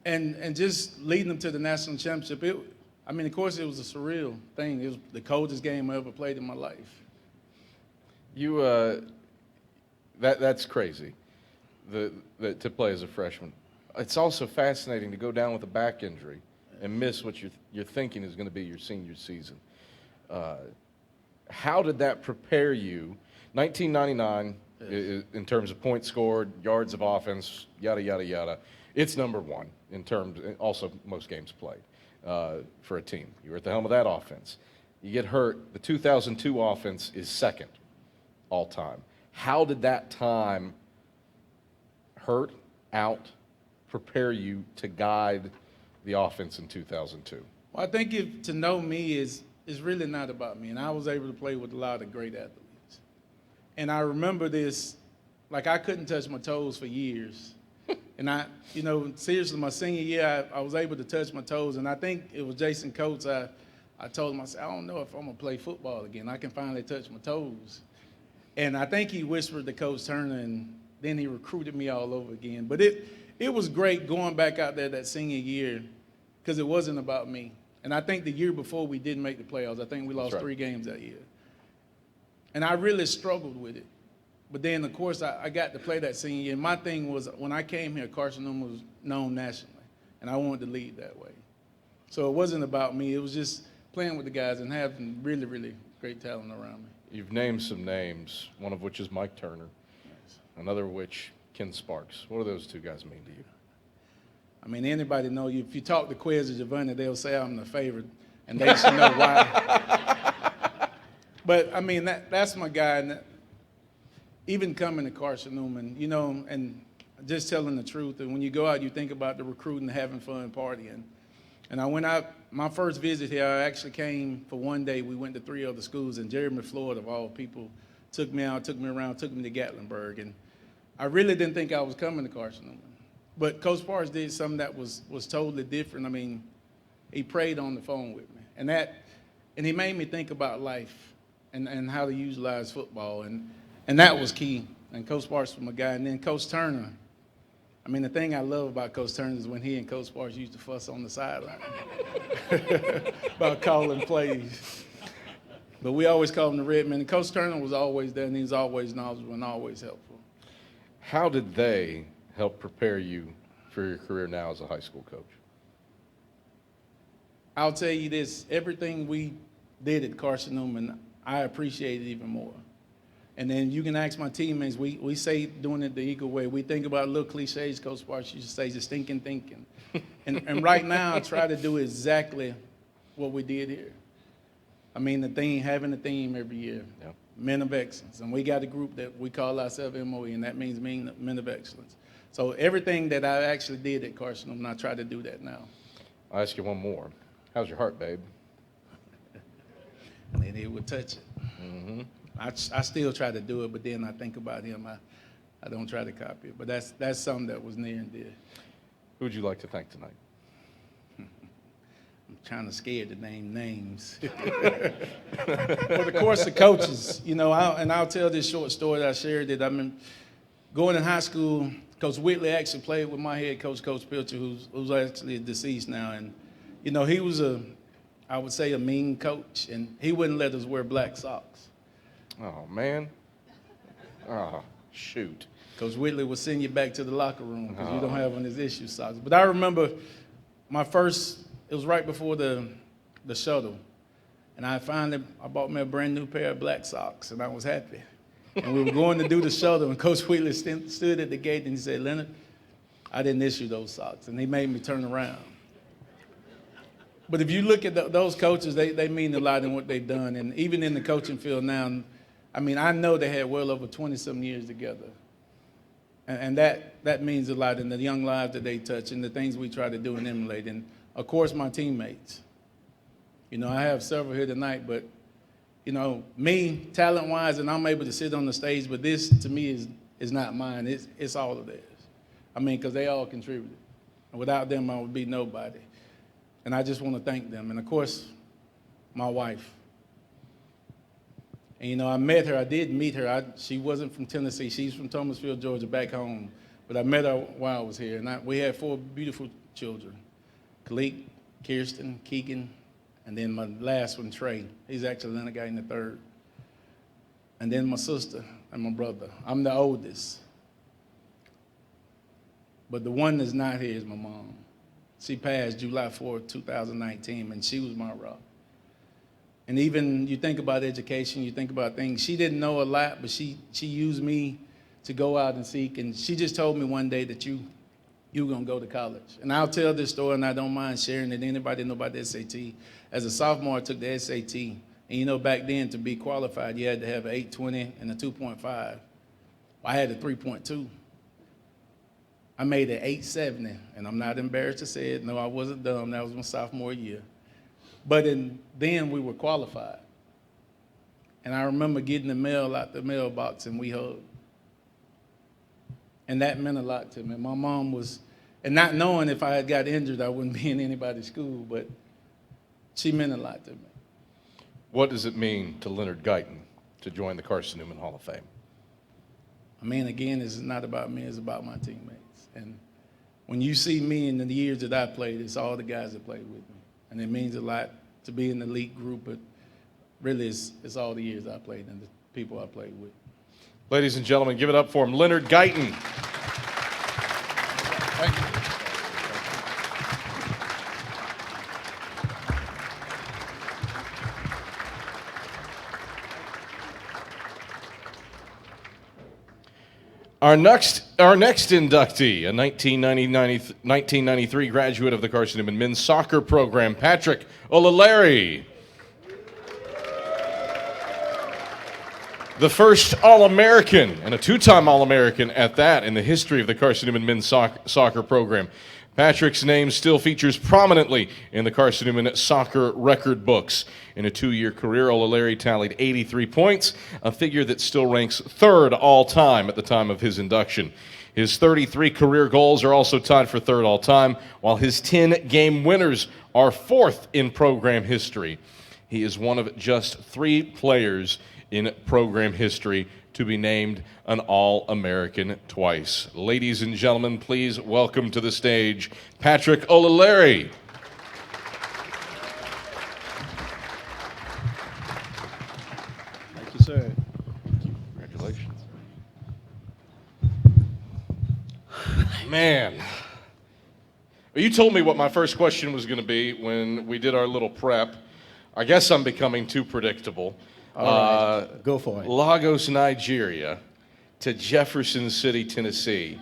And just leading them to the national championship, of course, it was a surreal thing. It was the coldest game I ever played in my life. That's crazy, to play as a freshman. It's also fascinating to go down with a back injury and miss what you're thinking is going to be your senior season. How did that prepare you? 1999, yes. In terms of points scored, yards of offense, yada, yada, yada, it's number one in terms, also most games played for a team. You were at the helm of that offense. You get hurt, the 2002 offense is second all time. How did that time hurt, out, prepare you to guide the offense in 2002? Well, I think to know me is really not about me. And I was able to play with a lot of great athletes. And I remember this, like I couldn't touch my toes for years. And seriously, my senior year, I was able to touch my toes. And I think it was Jason Coates. I told him, I said, I don't know if I'm going to play football again. I can finally touch my toes. And I think he whispered to Coach Turner, and then he recruited me all over again. But it was great going back out there that senior year because it wasn't about me. And I think the year before we didn't make the playoffs. I think we lost 3 games that year. And I really struggled with it. But then, of course, I got to play that senior year. And my thing was, when I came here, Carson-Newman was known nationally, and I wanted to lead that way. So it wasn't about me. It was just playing with the guys and having really, really great talent around me. You've named some names, one of which is Mike Turner, nice. Another of which, Ken Sparks. What do those 2 guys mean to you? Anybody know you. If you talk to Quez or Giovanni, they'll say I'm the favorite, and they should know why. But, that's my guy. And even coming to Carson-Newman, and just telling the truth. And when you go out, you think about the recruiting, having fun, partying. And I went out, my first visit here, I actually came for one day. We went to 3 other schools, and Jeremy Floyd, of all people, took me out, took me around, took me to Gatlinburg. And I really didn't think I was coming to Carson-Newman. But Coach Sparks did something that was totally different. He prayed on the phone with me. And he made me think about life and how to utilize football. And that was key. And Coach Sparks was my guy. And then Coach Turner. The thing I love about Coach Turner is when he and Coach Sparks used to fuss on the sideline about calling plays. But we always called him the Red Man. And Coach Turner was always there, and he was always knowledgeable and always helpful. How did they help prepare you for your career now as a high school coach? I'll tell you this. Everything we did at Carson-Newman, I appreciate it even more. And then you can ask my teammates, we say doing it the Eagle way. We think about little cliches Coach Sparks used to say, just thinking. And right now I try to do exactly what we did here. Having a theme every year, yeah. Men of Excellence. And we got a group that we call ourselves MOE, and that means Men of Excellence. So everything that I actually did at Carson-Newman, I try to do that now. I'll ask you one more. How's your heart, babe? And then he would touch it. Mm-hmm. I still try to do it, but then I think about him. I don't try to copy it. But that's something that was near and dear. Who would you like to thank tonight? I'm kind of scared to name names. But of course, the coaches, I'll tell this short story that I shared that going in high school. Coach Whitley actually played with my head coach, Coach Pilcher, who's actually deceased now. And, he was I would say, a mean coach, and he wouldn't let us wear black socks. Oh, man. Oh, shoot. Coach Whitley would send you back to the locker room because you don't have one of his issue socks. But I remember it was right before the shuttle, and I bought me a brand new pair of black socks, and I was happy. And we were going to do the shuttle, and Coach Whitley stood at the gate, and he said, Leonard, I didn't issue those socks. And he made me turn around. But if you look at those coaches, they mean a lot in what they've done. And even in the coaching field now, I know they had well over 20-some years together. And that means a lot in the young lives that they touch and the things we try to do and emulate. And, of course, my teammates. You know, I have several here tonight, but, you know, me, talent-wise, and I'm able to sit on the stage, but this, to me, is not mine. It's all of theirs. I mean, because they all contributed. And without them, I would be nobody. And I just want to thank them. And, of course, my wife. And, you know, I met her. I did meet her. She wasn't from Tennessee. She's from Thomasville, Georgia, back home. But I met her while I was here. And we had 4 beautiful children, Kalik, Kirsten, Keegan, and then my last one, Trey. He's actually the guy in the 3rd. And then my sister and my brother. I'm the oldest. But the one that's not here is my mom. She passed July 4th, 2019, and she was my rock. And even you think about education, you think about things. She didn't know a lot, but she used me to go out and seek. And she just told me one day that you're going to go to college. And I'll tell this story, and I don't mind sharing it. Anybody know about the SAT? As a sophomore, I took the SAT. And you know, back then, to be qualified, you had to have an 820 and a 2.5. I had a 3.2. I made an 870, and I'm not embarrassed to say it. No, I wasn't dumb. That was my sophomore year. But then we were qualified. And I remember getting the mail out the mailbox, and we hugged. And that meant a lot to me. My mom was, and not knowing if I had got injured, I wouldn't be in anybody's school, but she meant a lot to me. What does it mean to Leonard Guyton to join the Carson-Newman Hall of Fame? I mean, again, it's not about me, it's about my teammates. And when you see me in the years that I played, it's all the guys that played with me. And it means a lot to be in the elite group, but really it's all the years I played and the people I played with. Ladies and gentlemen, give it up for him, Leonard Guyton. Thank you. Our next inductee, a 1993 graduate of the Carson-Newman men's soccer program, Patrick Olalari. The first All-American, and a 2-time All-American at that, in the history of the Carson-Newman men's soccer program. Patrick's name still features prominently in the Carson-Newman soccer record books. In a 2-year career, Olalari tallied 83 points, a figure that still ranks 3rd all-time at the time of his induction. His 33 career goals are also tied for 3rd all-time, while his 10 game winners are 4th in program history. He is one of just 3 players in program history to be named an All-American twice. Ladies and gentlemen, please welcome to the stage Patrick Olalari. Thank you, sir. Congratulations. Man. Well, you told me what my first question was going to be when we did our little prep. I guess I'm becoming too predictable. All right, go for it. Lagos, Nigeria to Jefferson City, Tennessee.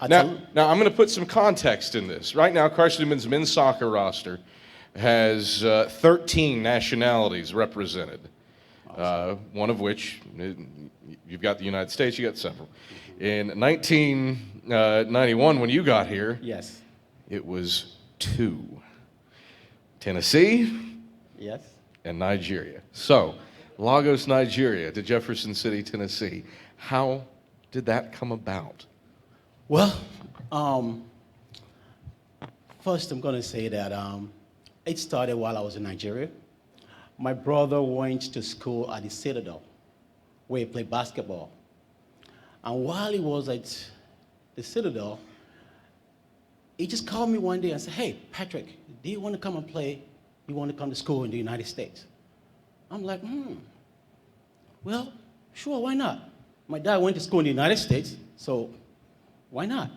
Now, I'm going to put some context in this. Right now, Carson-Newman's men's soccer roster has 13 nationalities represented, one of which, you've got the United States, you got several. In 1991, when you got here, Yes. it was 2. Tennessee Yes. and Nigeria. So, Lagos, Nigeria to Jefferson City, Tennessee. How did that come about? Well, first I'm going to say that it started while I was in Nigeria. My brother went to school at the Citadel, where he played basketball. And while he was at the Citadel, he just called me one day and said, "Hey, Patrick, do you want to come and play? You want to come to school in the United States?" I'm like, well, sure, why not? My dad went to school in the United States, so why not?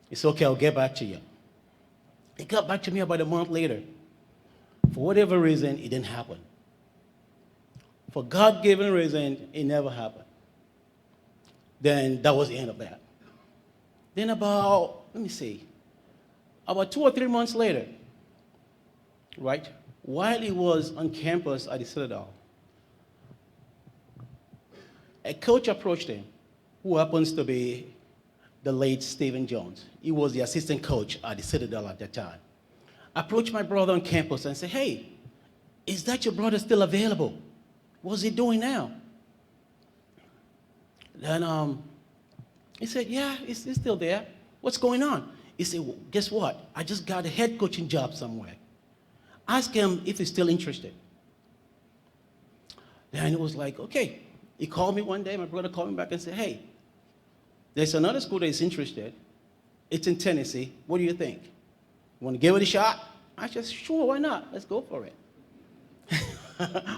He said, "Okay, I'll get back to you." He got back to me about a month later. For whatever reason, it didn't happen. For God-given reason, it never happened. Then that was the end of that. Then about 2 or 3 months later, right, while he was on campus at the Citadel, a coach approached him who happens to be the late Stephen Jones. He was the assistant coach at the Citadel at that time. I approached my brother on campus and said, hey, is that your brother still available? What's he doing now? Then he said, yeah, he's still there. What's going on? He said, well, guess what? I just got a head coaching job somewhere. Ask him if he's still interested. Then it was like, okay. He called me one day, my brother called me back and said, hey, there's another school that is interested. It's in Tennessee. What do you think? You want to give it a shot? I said, sure, why not? Let's go for it.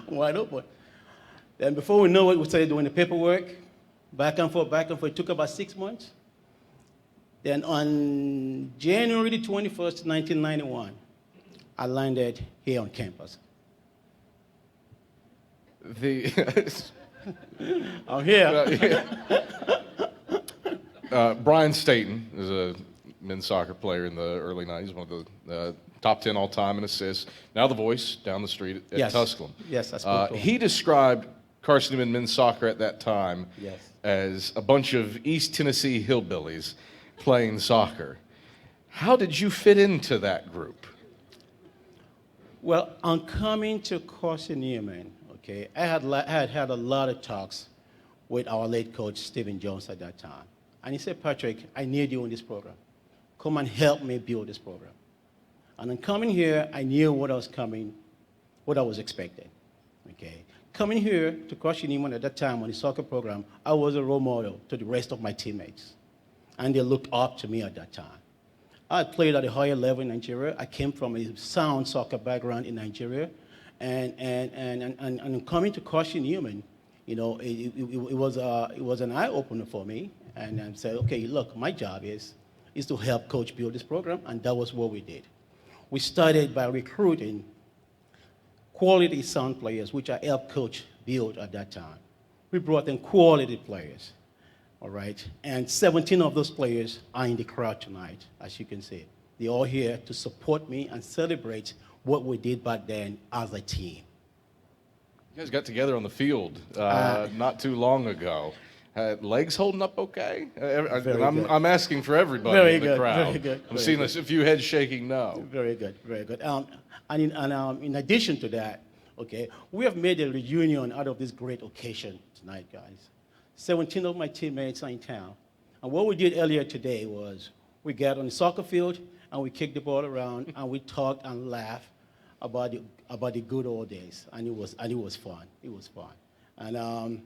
Wide open. Then before we know it, we started doing the paperwork, back and forth, back and forth. It took about 6 months. Then on January the 21st, 1991, I landed here on campus. I'm here. Brian Staten is a men's soccer player in the early 90s, one of the top 10 all-time in assists. Now the voice down the street at Yes. Tusculum. Yes, I spoke to him. He described Carson-Newman men's soccer at that time Yes. as a bunch of East Tennessee hillbillies playing soccer. How did you fit into that group? Well, on coming to Carson-Newman, okay, I had a lot of talks with our late coach, Stephen Jones, at that time. And he said, Patrick, I need you in this program. Come and help me build this program. And in coming here, I knew what I was expecting, okay? Coming here to Carson-Newman at that time on the soccer program, I was a role model to the rest of my teammates. And they looked up to me at that time. I played at a higher level in Nigeria. I came from a sound soccer background in Nigeria. And coming to Carson-Newman, you know, it was an eye-opener for me. And I said, okay, look, my job is to help coach build this program, and that was what we did. We started by recruiting quality sound players, which I helped coach build at that time. We brought in quality players, all right? And 17 of those players are in the crowd tonight, as you can see. They're all here to support me and celebrate what we did back then as a team. You guys got together on the field not too long ago. Legs holding up okay? I'm asking for everybody in the crowd. Very good. I'm seeing a few heads shaking no. Very good, very good. In addition to that, okay, we have made a reunion out of this great occasion tonight, guys. 17 of my teammates are in town. And what we did earlier today was we got on the soccer field and we kicked the ball around and we talked and laughed about the good old days. And it was fun. It was fun. And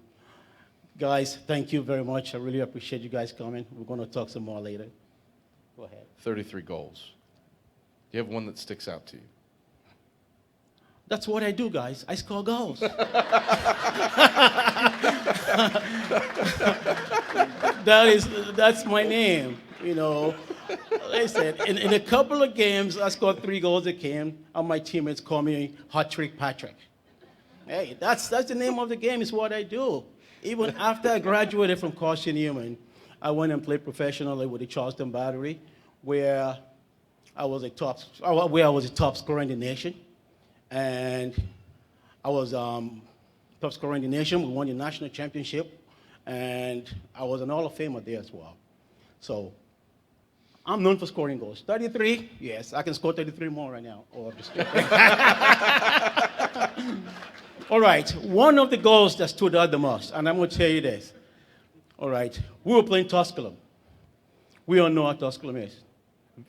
guys, thank you very much. I really appreciate you guys coming. We're going to talk some more later. Go ahead. 33 goals. Do you have one that sticks out to you? That's what I do, guys. I score goals. That's my name, you know. Listen, in a couple of games, I scored 3 goals a game, and my teammates call me Hot Trick Patrick. Hey, that's the name of the game. It's what I do. Even after I graduated from Carson-Newman, I went and played professionally with the Charleston Battery, where I was a top scorer in the nation. And I was top scorer in the nation. We won the national championship. And I was an Hall of Famer there as well. So I'm known for scoring goals. 33, yes, I can score 33 more right now. All right, one of the goals that stood out the most, and I'm going to tell you this. All right, we were playing Tusculum. We all know what Tusculum is.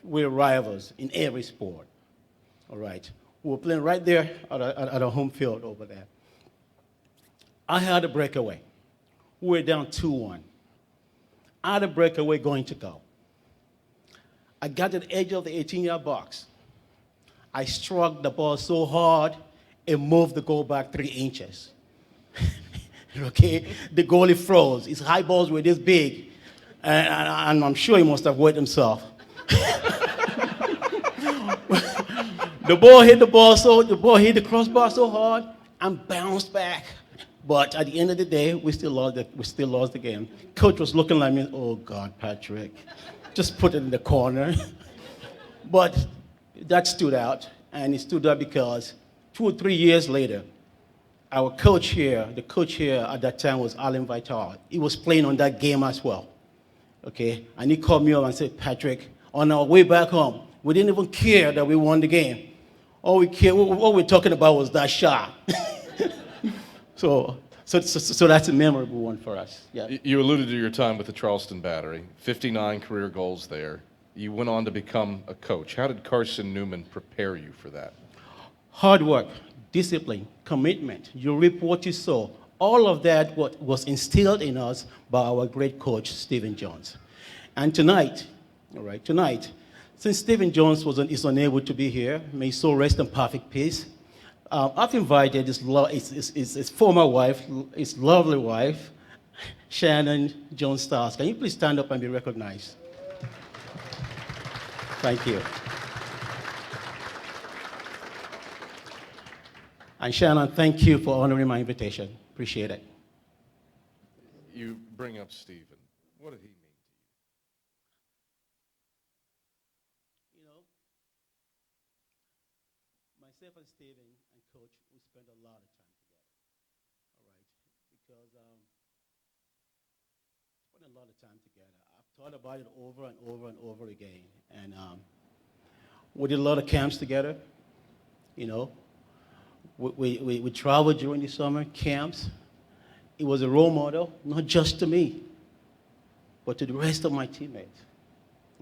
We're rivals in every sport. All right, we were playing right there at a home field over there. I had a breakaway. We were down 2-1. I had a breakaway going to go. I got to the edge of the 18-yard box. I struck the ball so hard, it moved the goal back 3 inches. Okay? The goalie froze. His high balls were this big. And I'm sure he must have wet himself. The ball hit the crossbar so hard and bounced back. But at the end of the day, we still lost the game. Coach was looking at me, oh God, Patrick, just put it in the corner. But that stood out, and it stood out because 2 or 3 years later, our coach here, the coach here at that time was Alan Vital. He was playing on that game as well. Okay? And he called me up and said, Patrick, on our way back home, we didn't even care that we won the game. All we're talking about was that shot. So that's a memorable one for us. Yeah. You alluded to your time with the Charleston Battery, 59 career goals there. You went on to become a coach. How did Carson-Newman prepare you for that? Hard work, discipline, commitment. You reap what you sow. All of that was instilled in us by our great coach, Stephen Jones. And tonight, since Stephen Jones is unable to be here, may his soul rest in perfect peace, I've invited his former wife, his lovely wife, Shannon Jones Stars. Can you please stand up and be recognized? Thank you. And Shannon, thank you for honoring my invitation. Appreciate it. You bring up Stephen. What did he mean to you? You know, myself and Stephen and Coach, we spent a lot of time together. All right, because spent a lot of time together. I've thought about it over and over and over again, and we did a lot of camps together. You know, we traveled during the summer camps. He was a role model, not just to me, but to the rest of my teammates.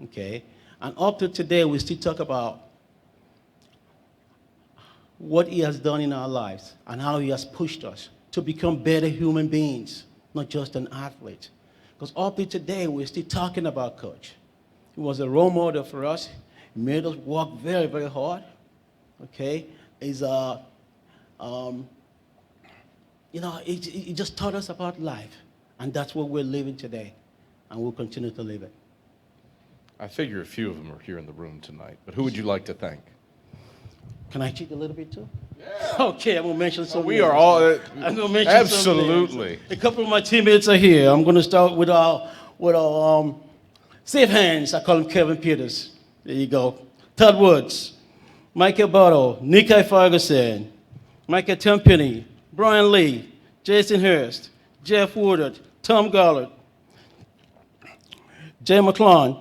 Okay, and up to today, we still talk about what he has done in our lives and how he has pushed us to become better human beings, not just an athlete. Because up to today, we're still talking about Coach. He was a role model for us. He made us work very, very hard. Okay, he's you know, he just taught us about life, and that's what we're living today, and we'll continue to live it. I figure a few of them are here in the room tonight, but who would you like to thank? Can I cheat a little bit too? Yeah. Okay, I'm gonna mention some. We are all I'm gonna mention absolutely. Some names. A couple of my teammates are here. I'm gonna start with our safe hands. I call him Kevin Peters. There you go. Todd Woods, Michael Bottle, Nikai Ferguson, Michael Tempany, Brian Lee, Jason Hurst, Jeff Woodard, Tom Gollard, Jay McClellan,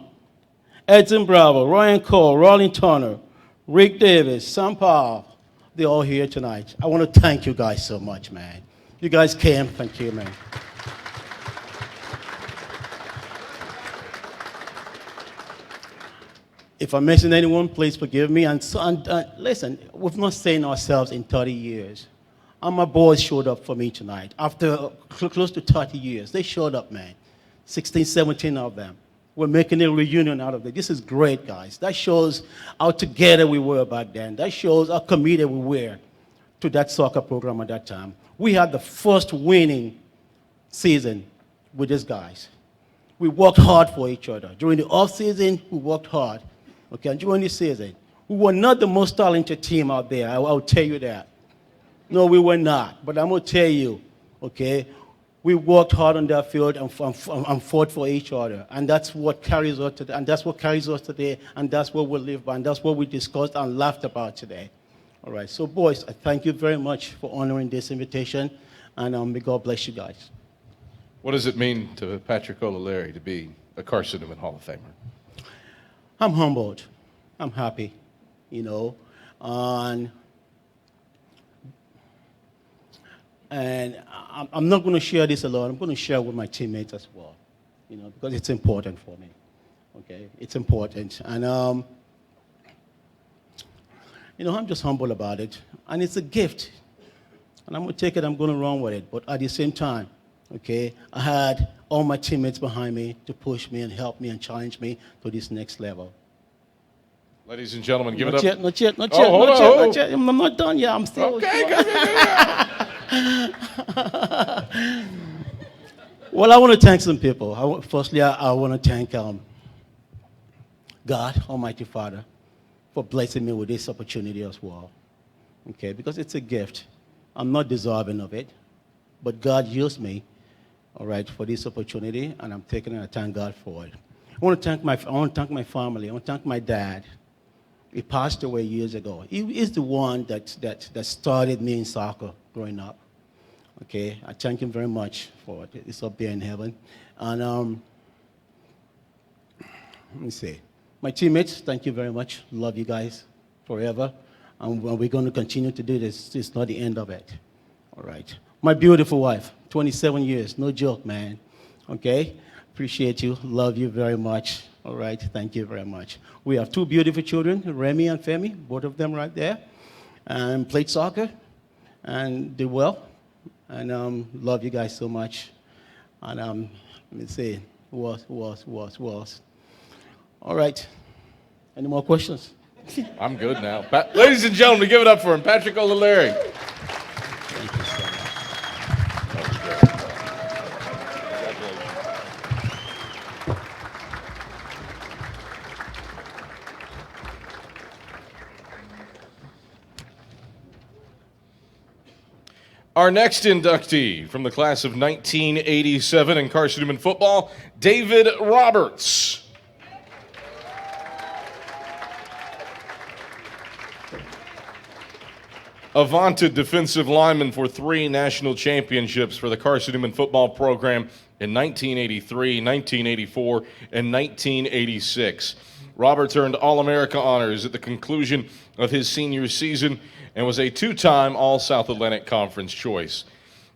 Edson Bravo, Ryan Cole, Rollin Turner, Rick Davis, Sam Powell. They're all here tonight. I want to thank you guys so much, man. You guys came. Thank you, man. If I'm missing anyone, please forgive me. And listen, we've not seen ourselves in 30 years. And my boys showed up for me tonight. After close to 30 years, they showed up, man. 16, 17 of them. We're making a reunion out of it. This is great, guys. That shows how together we were back then. That shows how committed we were to that soccer program at that time. We had the first winning season with these guys. We worked hard for each other. During the off-season, we worked hard. Okay, and during the season, we were not the most talented team out there. I'll tell you that. No, we were not. But I'm going to tell you, okay, we worked hard on that field and fought for each other. And that's what carries us today. And that's what carries us today. And that's what we live by. And that's what we discussed and laughed about today. All right. So, boys, I thank you very much for honoring this invitation. And may God bless you guys. What does it mean to Patrick O'Leary to be a Carson-Newman Hall of Famer? I'm humbled. I'm happy, you know. And I'm not going to share this alone. I'm going to share with my teammates as well, you know, because it's important for me. Okay, it's important, and you know, I'm just humble about it, and it's a gift, and I'm going to take it. I'm going to run with it, but at the same time, okay, I had all my teammates behind me to push me and help me and challenge me to this next level. Ladies and gentlemen, give it up. Not yet. I'm not done yet. I'm still. Okay, good. Well, I want to thank some people. Firstly, I want to thank God, Almighty Father, for blessing me with this opportunity as well. Okay, because it's a gift. I'm not deserving of it, but God used me, all right, for this opportunity, and I'm taking it and I thank God for it. I want to thank my family. I want to thank my dad. He passed away years ago. He is the one that started me in soccer growing up. Okay, I thank him very much for it. It's up there in heaven. And let me see. My teammates, thank you very much. Love you guys forever. And we're going to continue to do this. It's not the end of it. All right. My beautiful wife, 27 years. No joke, man. Okay? Appreciate you. Love you very much. All right. Thank you very much. We have two beautiful children, Remy and Femi, both of them right there. And played soccer and did well. And love you guys so much. And let me see. Who else? All right. Any more questions? I'm good now. Ladies and gentlemen, give it up for him, Patrick O'Leary. Thank you so much. That was great. Congratulations. Our next inductee from the class of 1987 in Carson-Newman football, David Roberts. A vaunted defensive lineman for 3 national championships for the Carson-Newman football program in 1983, 1984, and 1986. Roberts earned All-America honors at the conclusion of his senior season and was a 2-time All-South Atlantic Conference choice.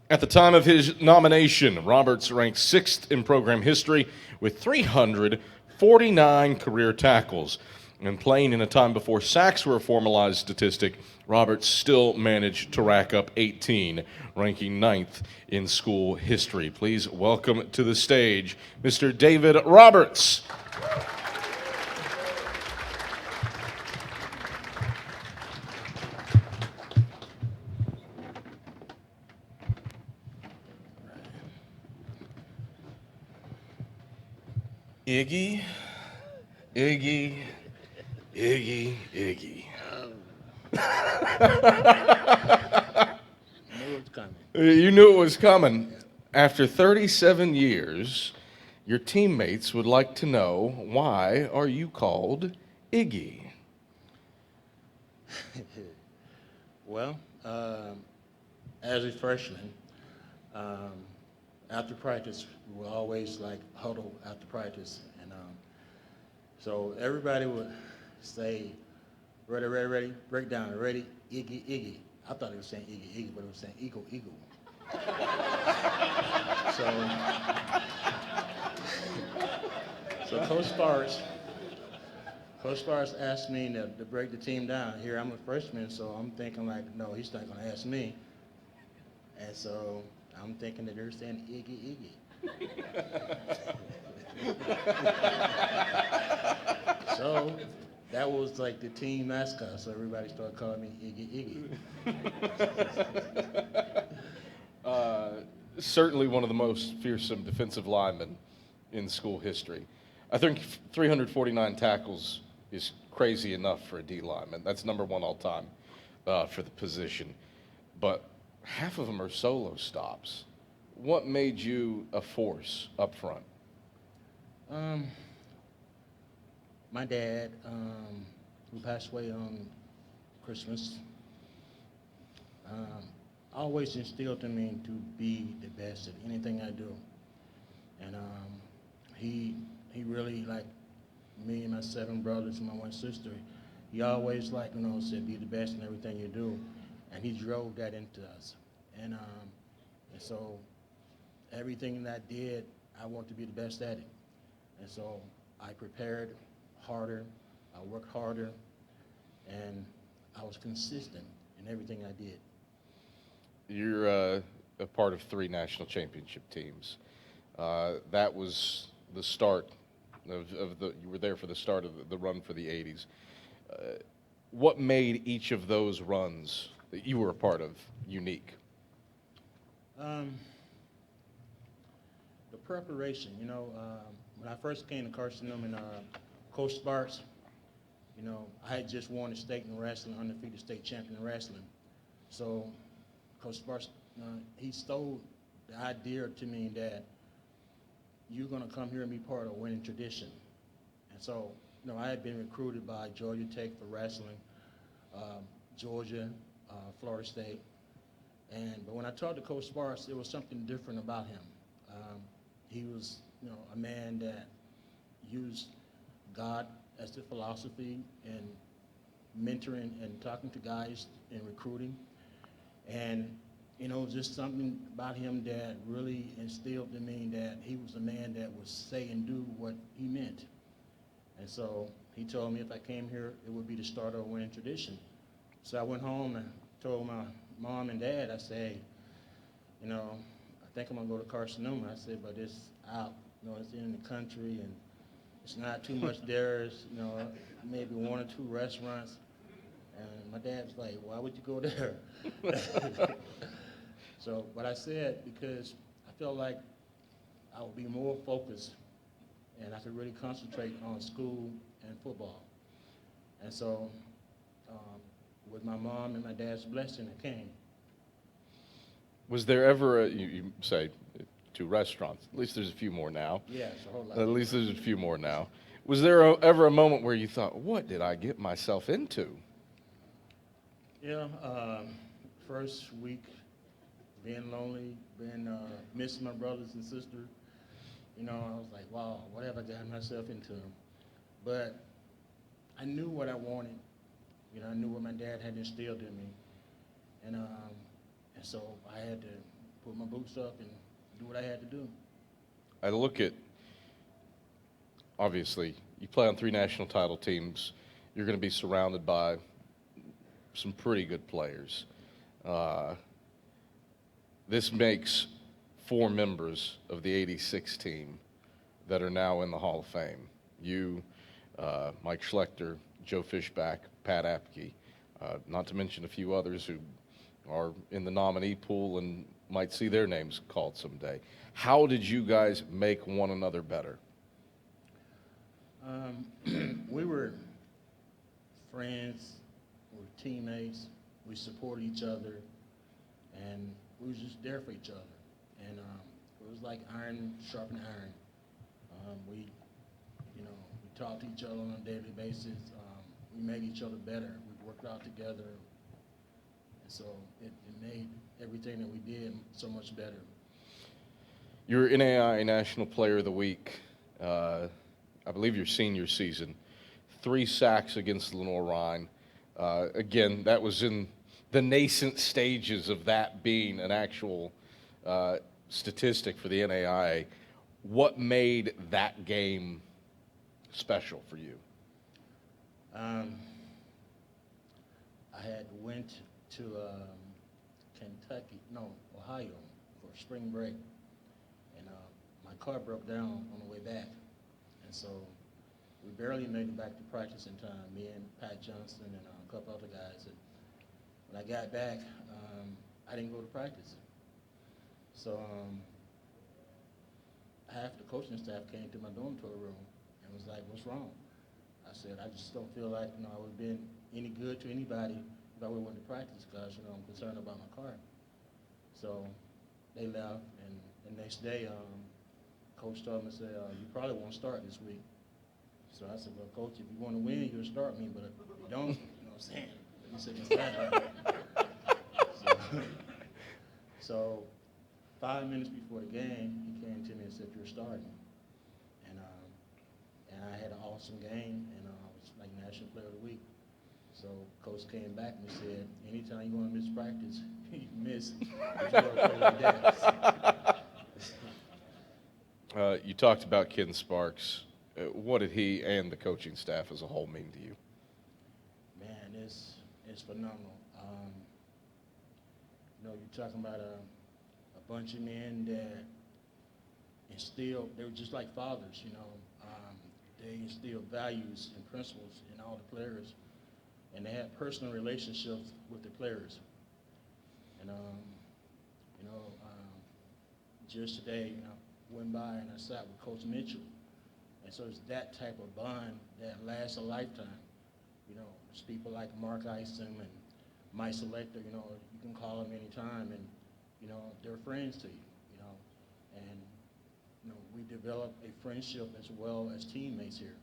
At the time of his nomination, Roberts ranked 6th in program history with 349 career tackles. And playing in a time before sacks were a formalized statistic, Roberts still managed to rack up 18, ranking 9th in school history. Please welcome to the stage Mr. David Roberts. Iggy, Iggy, Iggy, Iggy. You knew it was coming. After 37 years, your teammates would like to know, why are you called Iggy? Well, as a freshman, after practice, we would always huddle after practice, and so everybody would say, ready, break down, ready, Iggy, Iggy. I thought it was saying Iggy, Iggy, but it was saying Eagle, Eagle. So Coach Sparks asked me to break the team down. Here, I'm a freshman, so I'm thinking no, he's not gonna ask me. And so I'm thinking that they're saying Iggy, Iggy. So that was the team mascot, so everybody started calling me Iggy, Iggy. Certainly one of the most fearsome defensive linemen in school history. I think 349 tackles is crazy enough for a D lineman. That's number 1 all time for the position. But half of them are solo stops. What made you a force up front? My dad, who passed away on Christmas, always instilled in me to be the best at anything I do. And he really, me and my 7 brothers and my 1 sister, he always said be the best in everything you do. And he drove that into us. And so everything that I did, I want to be the best at it. And so I prepared harder, I worked harder, and I was consistent in everything I did. You're a part of 3 national championship teams. That was the start of the. You were there for the start of the run for the 80s. What made each of those runs that you were a part of unique? The preparation, when I first came to Carson-Newman, Coach Sparks, I had just won a state in wrestling, undefeated state champion in wrestling. So Coach Sparks, he stole the idea to me that you're going to come here and be part of a winning tradition. And so, I had been recruited by Georgia Tech for wrestling, Georgia, Florida State, But when I talked to Coach Sparks, there was something different about him. He was, a man that used God as the philosophy and mentoring and talking to guys and recruiting. And, just something about him that really instilled in me that he was a man that would say and do what he meant. And so he told me if I came here, it would be the start of a winning tradition. So I went home and told my mom and dad, I said, I think I'm going to go to Carson-Newman. I said, but it's out. It's in the country, and it's not too much there. It's, maybe one or two restaurants. And my dad was like, why would you go there? So, but I said because I felt like I would be more focused and I could really concentrate on school and football. And so, with my mom and my dad's blessing, I came. Was there ever you say 2 restaurants? At least there's a few more now. Yeah, it's a whole lot. At least there's a few more now. Was there ever a moment where you thought, what did I get myself into? Yeah, first week, being lonely, missing my brothers and sisters, I was like, wow, what have I gotten myself into? But I knew what I wanted. I knew what my dad had instilled in me. And so I had to put my boots up and do what I had to do. I look at, obviously, you play on 3 national title teams. You're going to be surrounded by some pretty good players. This makes 4 members of the '86 team that are now in the Hall of Fame. You, Mike Schlechter, Joe Fishback, Pat Apke, not to mention a few others who are in the nominee pool and might see their names called someday. How did you guys make one another better? We were friends, we were teammates, we supported each other, and we was just there for each other. And it was like iron sharpening iron. We talked to each other on a daily basis. We made each other better. We worked out together. And so it made everything that we did so much better. You're NAIA National Player of the Week, I believe your senior season. 3 sacks against Lenore-Rhine. Again, that was in the nascent stages of that being an actual statistic for the NAIA. What made that game special for you? I had went to Ohio for spring break, and my car broke down on the way back, and so we barely made it back to practice in time, me and Pat Johnson and a couple other guys. And when I got back, I didn't go to practice. So half the coaching staff came to my dormitory room and was like, what's wrong? I said, I just don't feel like I would have been any good to anybody if I would have went to practice because I'm concerned about my car. So they left, and the next day, Coach told me, said, you probably won't start this week. So I said, well, Coach, if you want to win, you'll start me, but if you don't, what I'm saying? He said, it's that. So 5 minutes before the game, he came to me and said, you're starting. And I had an awesome game, and I was like National Player of the Week. So Coach came back and said, anytime you want to miss practice, you miss. You talked about Ken Sparks. What did he and the coaching staff as a whole mean to you? Man, it's phenomenal. You're talking about a bunch of men that instilled, they were just like fathers, they instilled values and principles in all the players, and they had personal relationships with the players. And, just today, I went by and I sat with Coach Mitchell. And so it's that type of bond that lasts a lifetime. There's people like Mark Isom and Mike Selector, you can call them anytime, and, they're friends to you, And, we develop a friendship as well as teammates here,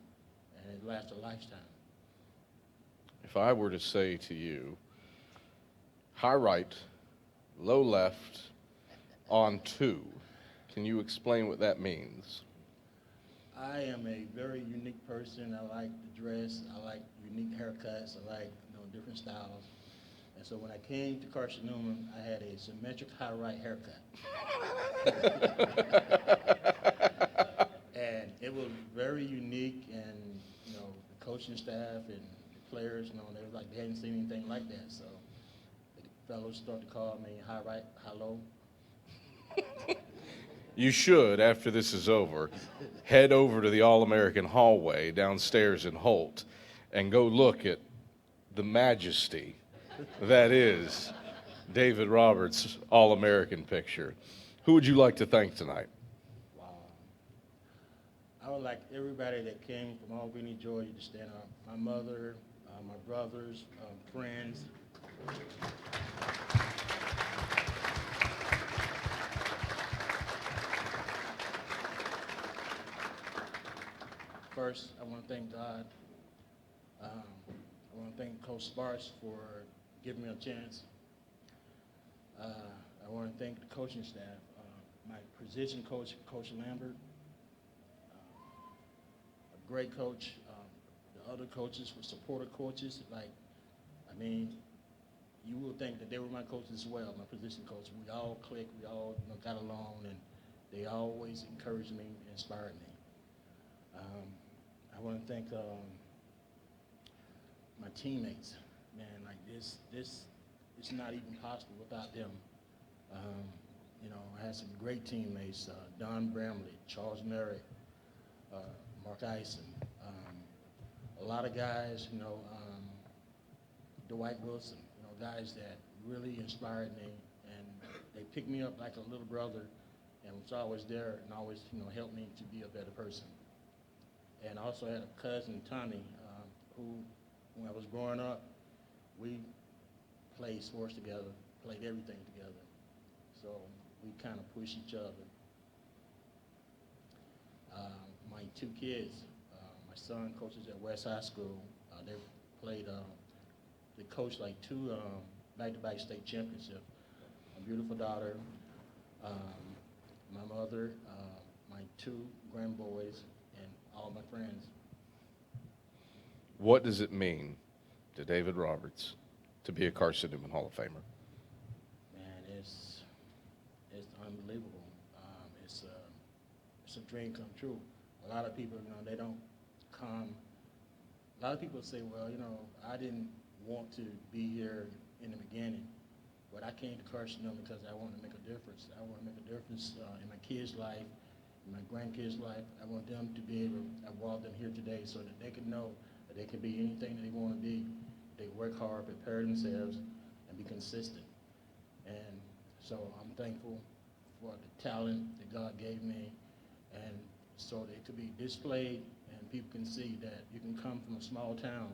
and it lasts a lifetime. If I were to say to you, highlight low left, on 2. Can you explain what that means? I am a very unique person. I like to dress. I like unique haircuts. I like different styles. And so when I came to Carson-Newman, I had a symmetric high right haircut. And it was very unique, and the coaching staff and the players, they were like they hadn't seen anything like that. So the fellows started to call me high right, high low. You should, after this is over, head over to the All-American hallway downstairs in Holt and go look at the majesty that is David Roberts' All-American picture. Who would you like to thank tonight? Wow. I would like everybody that came from Albany, Georgia to stand up. My mother, my brothers, friends. First, I want to thank God. I want to thank Coach Sparks for giving me a chance. I want to thank the coaching staff, my position coach, Coach Lambert, a great coach. The other coaches were supporter coaches. You will think that they were my coaches as well, my position coach. We all clicked, we all got along, and they always encouraged me, inspired me. I want to thank my teammates. Man, this is not even possible without them. I had some great teammates, Don Bramley, Charles Merritt, Mark Eisen, a lot of guys, Dwight Wilson, guys that really inspired me, and they picked me up like a little brother, and was always there and always, helped me to be a better person. And I also had a cousin, Tommy, who, when I was growing up, we played sports together, played everything together. So we kind of push each other. My 2 kids, my son coaches at West High School. They played, they coached like 2 back-to-back state championships. My beautiful daughter, my mother, my 2 grandboys, and all my friends. What does it mean to David Roberts to be a Carson-Newman Hall of Famer? Man, it's unbelievable. It's a dream come true. A lot of people, they don't come. A lot of people say, well, I didn't want to be here in the beginning, but I came to Carson-Newman because I want to make a difference. I want to make a difference in my kids' life, in my grandkids' life. I want them to be able, I brought them here today so that they can know that they can be anything that they want to be. They work hard, prepare themselves, and be consistent. And so I'm thankful for the talent that God gave me, and so that it could be displayed and people can see that you can come from a small town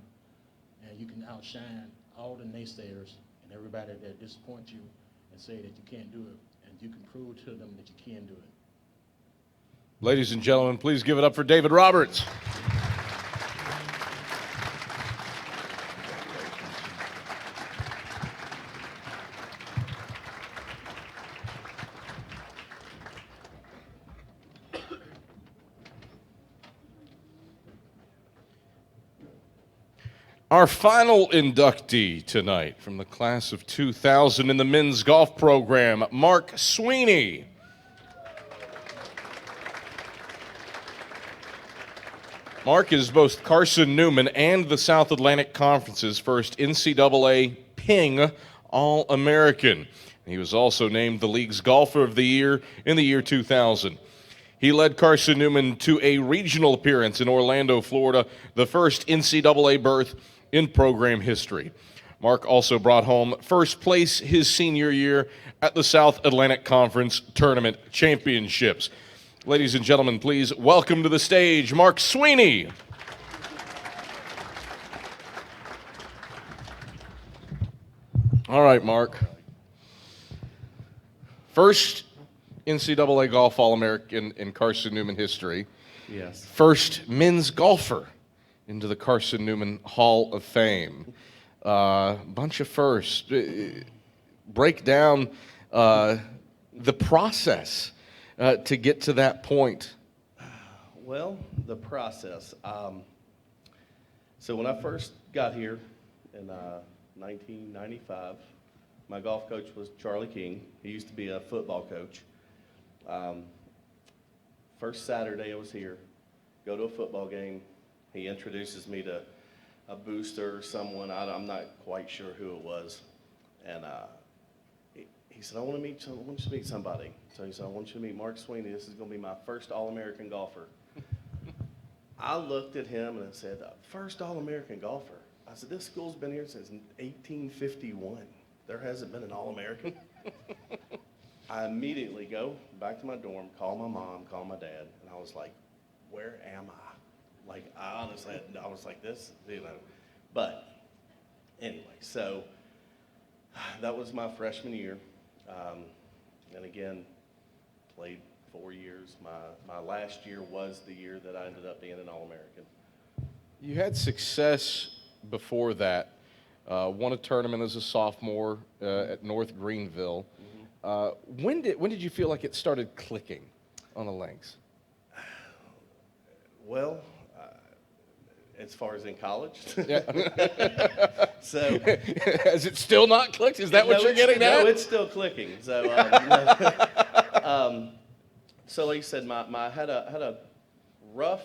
and you can outshine all the naysayers and everybody that disappoints you and say that you can't do it, and you can prove to them that you can do it. Ladies and gentlemen, please give it up for David Roberts. Our final inductee tonight from the class of 2000 in the men's golf program, Mark Sweeney. Mark is both Carson-Newman and the South Atlantic Conference's first NCAA Ping All-American. He was also named the league's Golfer of the Year in the year 2000. He led Carson-Newman to a regional appearance in Orlando, Florida, the first NCAA berth in program history. Mark also brought home first place his senior year at the South Atlantic Conference Tournament Championships. Ladies and gentlemen, please welcome to the stage Mark Sweeney. All right, Mark. First NCAA Golf All-American in Carson-Newman history. Yes. First men's golfer into the Carson-Newman Hall of Fame. Bunch of firsts. Break down the process to get to that point. Well, the process. So when I first got here in 1995, my golf coach was Charlie King. He used to be a football coach. First Saturday I was here, go to a football game. He introduces me to a booster or someone. I'm not quite sure who it was. And he said, I want you to meet somebody. So he said, I want you to meet Mark Sweeney. This is going to be my first All-American golfer. I looked at him and I said, first All-American golfer? I said, this school's been here since 1851. There hasn't been an All-American? I immediately go back to my dorm, call my mom, call my dad, and I was like, where am I? Like, I honestly, I was like this, you know. But anyway, so that was my freshman year. And again, played 4 years. My last year was the year that I ended up being an All-American. You had success before that. Won a tournament as a sophomore at North Greenville. When did you feel like it started clicking on the links? Well, as far as in college. Yeah. So has it still not clicked? Is that what you're getting at? No, it's still clicking. So, so like you said, I had a rough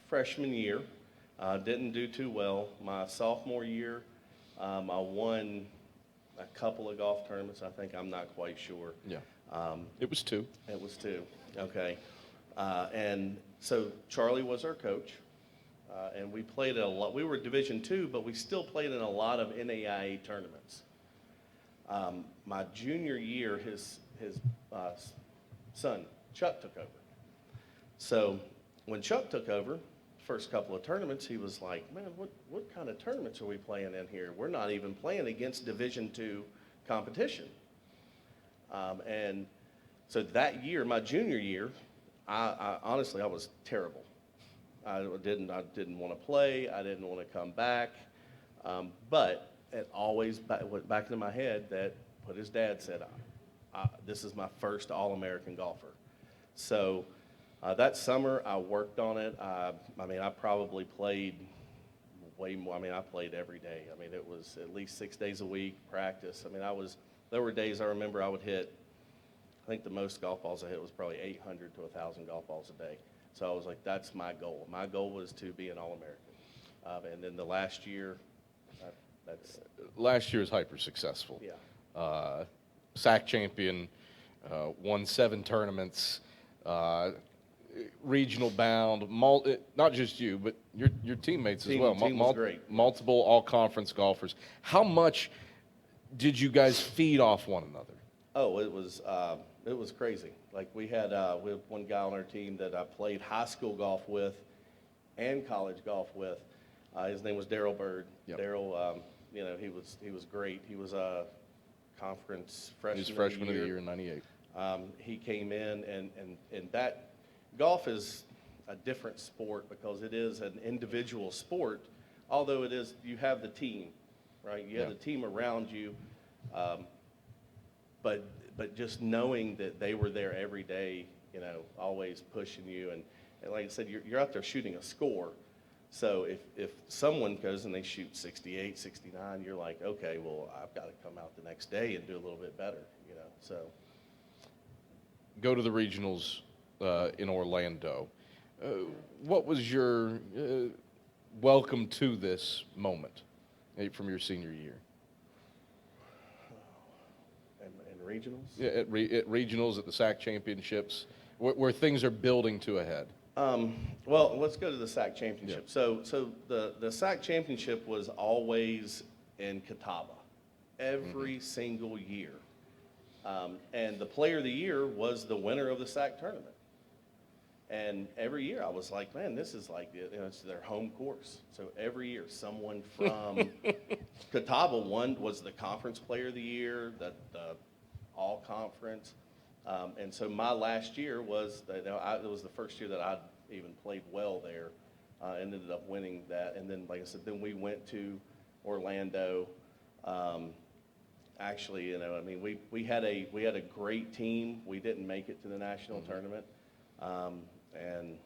freshman year. Didn't do too well. My sophomore year, I won a couple of golf tournaments. I think, I'm not quite sure. Yeah. It was 2. It was 2. Okay. And so Charlie was our coach. And we played a lot. We were Division II, but we still played in a lot of NAIA tournaments. My junior year, his son, Chuck, took over. So when Chuck took over, first couple of tournaments, he was like, man, what kind of tournaments are we playing in here? We're not even playing against Division II competition. And so that year, my junior year, I honestly, I was terrible. I didn't want to play. I didn't want to come back. But it always went back into my head that what his dad said, this is my first All-American golfer. So that summer I worked on it. I probably played way more. I played every day. It was at least 6 days a week practice. There were days I remember I would hit, I think the most golf balls I hit was probably 800 to 1,000 golf balls a day. So I was like, that's my goal. My goal was to be an All-American. And then the last year, Last year was hyper successful. Yeah. SAC champion, won 7 tournaments, regional bound, not just you, but your teammates as well. Team was great. Multiple all-conference golfers. How much did you guys feed off one another? Oh, it was crazy. Like we had one guy on our team that I played high school golf with and college golf with. His name was Daryl Bird. Yep. Daryl, he was great. He was a conference freshman. He was freshman of the year in '98. He came in, and that golf is a different sport because it is an individual sport. Although it is, you have the team, right? You have the team around you. But just knowing that they were there every day, always pushing you. And like I said, you're out there shooting a score. So if someone goes and they shoot 68, 69, you're like, okay, well, I've got to come out the next day and do a little bit better, so. Go to the regionals in Orlando. What was your welcome to this moment from your senior year? Regionals? Yeah, at regionals, at the SAC championships, where things are building to a head. Well, let's go to the SAC championship. Yeah. So the SAC championship was always in Catawba, every single year. And the player of the year was the winner of the SAC tournament. And every year I was like, man, this is like, it's their home course. So every year someone from Catawba was the conference player of the year, the all conference. And so my last year was, it was the first year that I even played well there, and ended up winning that. And then, like I said, then we went to Orlando, Actually, I mean, we had a great team. We didn't make it to the national tournament, and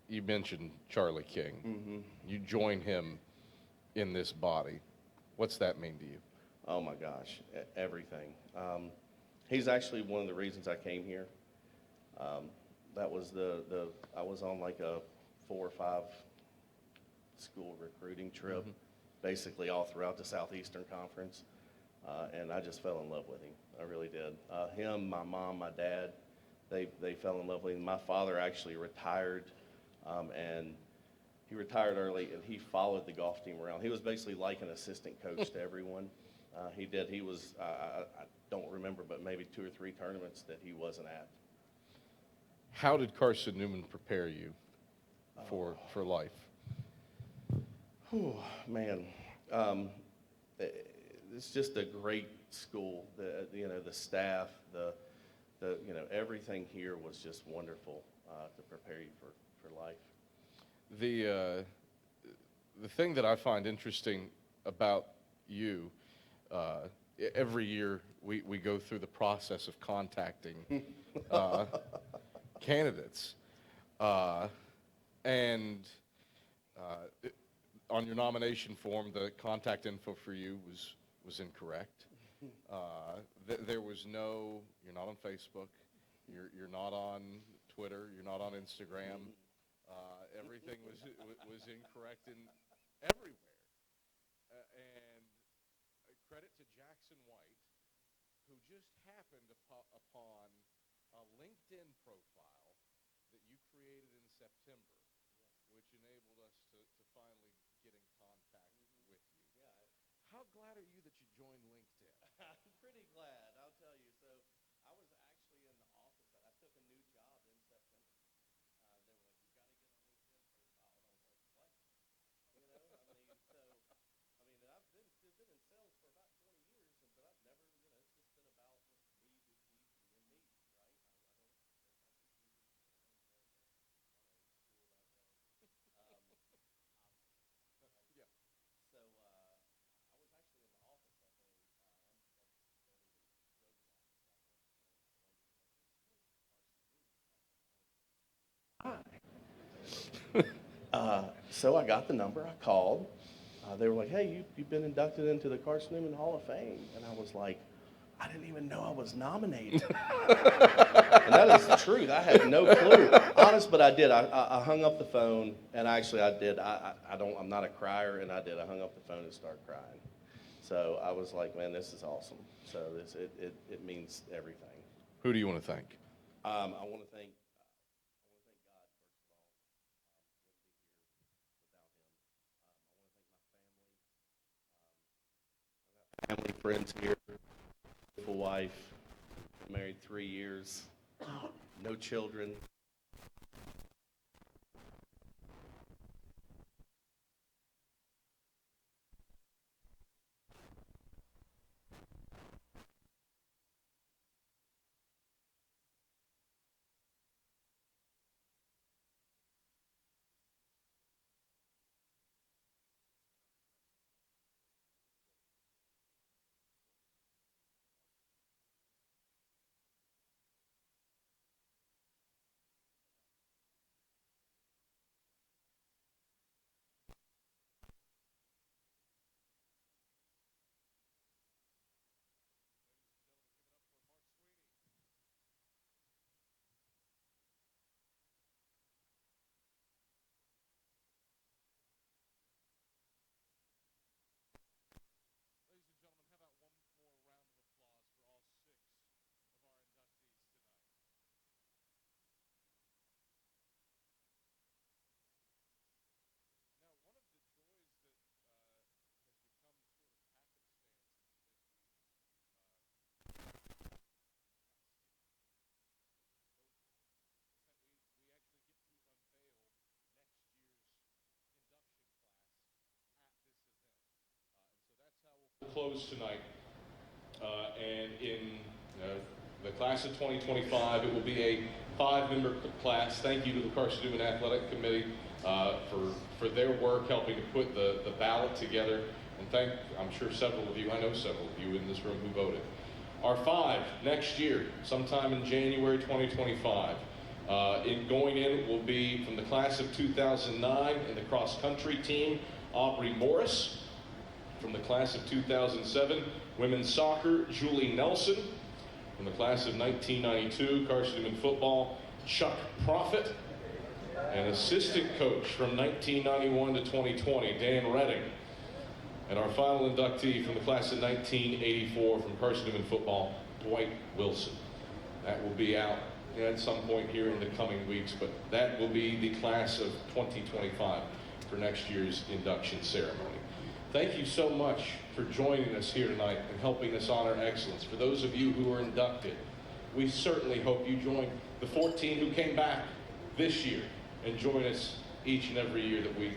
You mentioned Charlie King. You join him in this body. What's that mean to you? oh my gosh, everything. He's actually one of the reasons I came here. That was I was on like a 4 or 5 school recruiting trip, basically all throughout the Southeastern Conference, and I just fell in love with him. I really did. Him, my mom, my dad, they fell in love with him. My father actually retired, and he retired early, and he followed the golf team around. He was basically like an assistant coach to everyone. He did. He was, I don't remember, but maybe 2 or 3 tournaments that he wasn't at. How did Carson-Newman prepare you for life? Oh, man. It's just a great school. The staff, everything here was just wonderful to prepare you for life. The thing that I find interesting about you, every year we go through the process of contacting candidates, and on your nomination form, the contact info for you was incorrect. There was no, you're not on Facebook, you're not on Twitter, you're not on Instagram. Everything was incorrect in everywhere. And credit to Jackson White, who just happened upon a LinkedIn profile that you created in September, which enabled us to finally get in contact with you. How glad are you that you joined LinkedIn? I'm pretty glad, I'll tell you. So I was actually in the office. I took a new job in September. They were like, "You got to get a LinkedIn profile," and I was like, "What?" And I've been in sales for about 20 years, but I've never, it's just been about me, me, right? Yeah. So I was actually in the office that day. So I got the number. I called. They were like, "Hey, you've been inducted into the Carson-Newman Hall of Fame," and I was like, "I didn't even know I was nominated." And that is the truth. I had no clue. Honest, but I did. I hung up the phone, and actually I did. I'm not a crier, and I did. I hung up the phone and started crying. So I was like, "Man, this is awesome." So it means everything. Who do you want to thank? I want to thank God first of all. Wouldn't be here without him. I want to thank my family, friends here, beautiful wife, married 3 years, no children. Close tonight, and in the class of 2025, it will be a 5-member class. Thank you to the Carson-Newman Athletic Committee for their work helping to put the ballot together. And I'm sure several of you, I know several of you in this room who voted. Our 5 next year, sometime in January 2025. Going in will be from the class of 2009 in the cross-country team, Aubrey Morris. From the class of 2007, women's soccer, Julie Nelson. From the class of 1992, Carson-Newman football, Chuck Profit. And assistant coach from 1991 to 2020, Dan Redding. And our final inductee from the class of 1984 from Carson-Newman football, Dwight Wilson. That will be out at some point here in the coming weeks, but that will be the class of 2025 for next year's induction ceremony. Thank you so much for joining us here tonight and helping us honor excellence. For those of you who are inducted, we certainly hope you join the 14 who came back this year and join us each and every year that we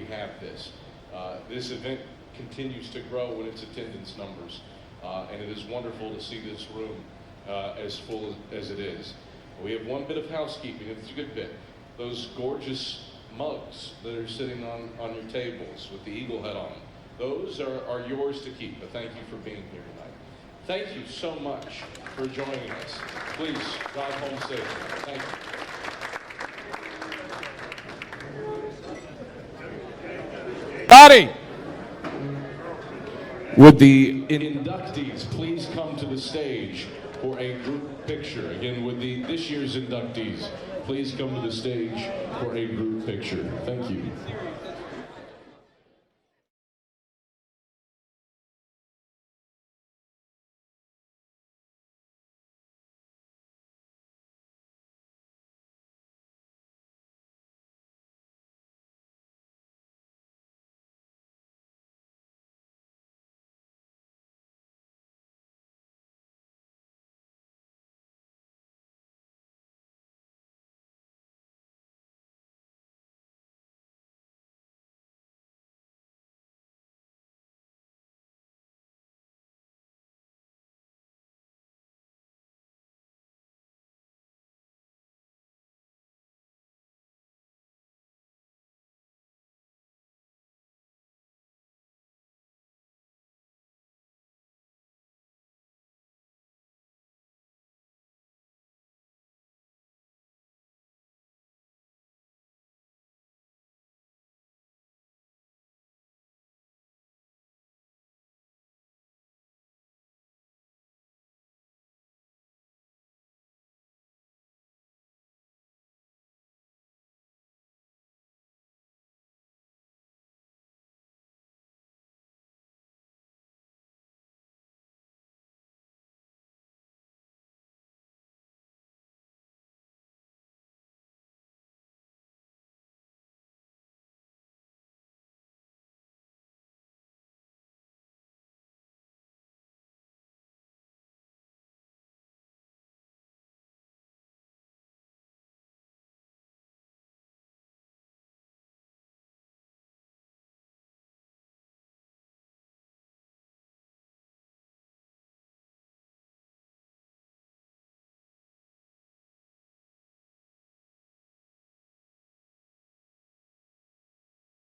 have this. This event continues to grow in its attendance numbers, and it is wonderful to see this room as full as it is. We have one bit of housekeeping, and it's a good bit. Those gorgeous mugs that are sitting on your tables with the eagle head on them, those are yours to keep, but thank you for being here tonight. Thank you so much for joining us. Please drive home safely. Thank you. Body. Would the inductees please come to the stage for a group picture? Again, would this year's inductees please come to the stage for a group picture? Thank you.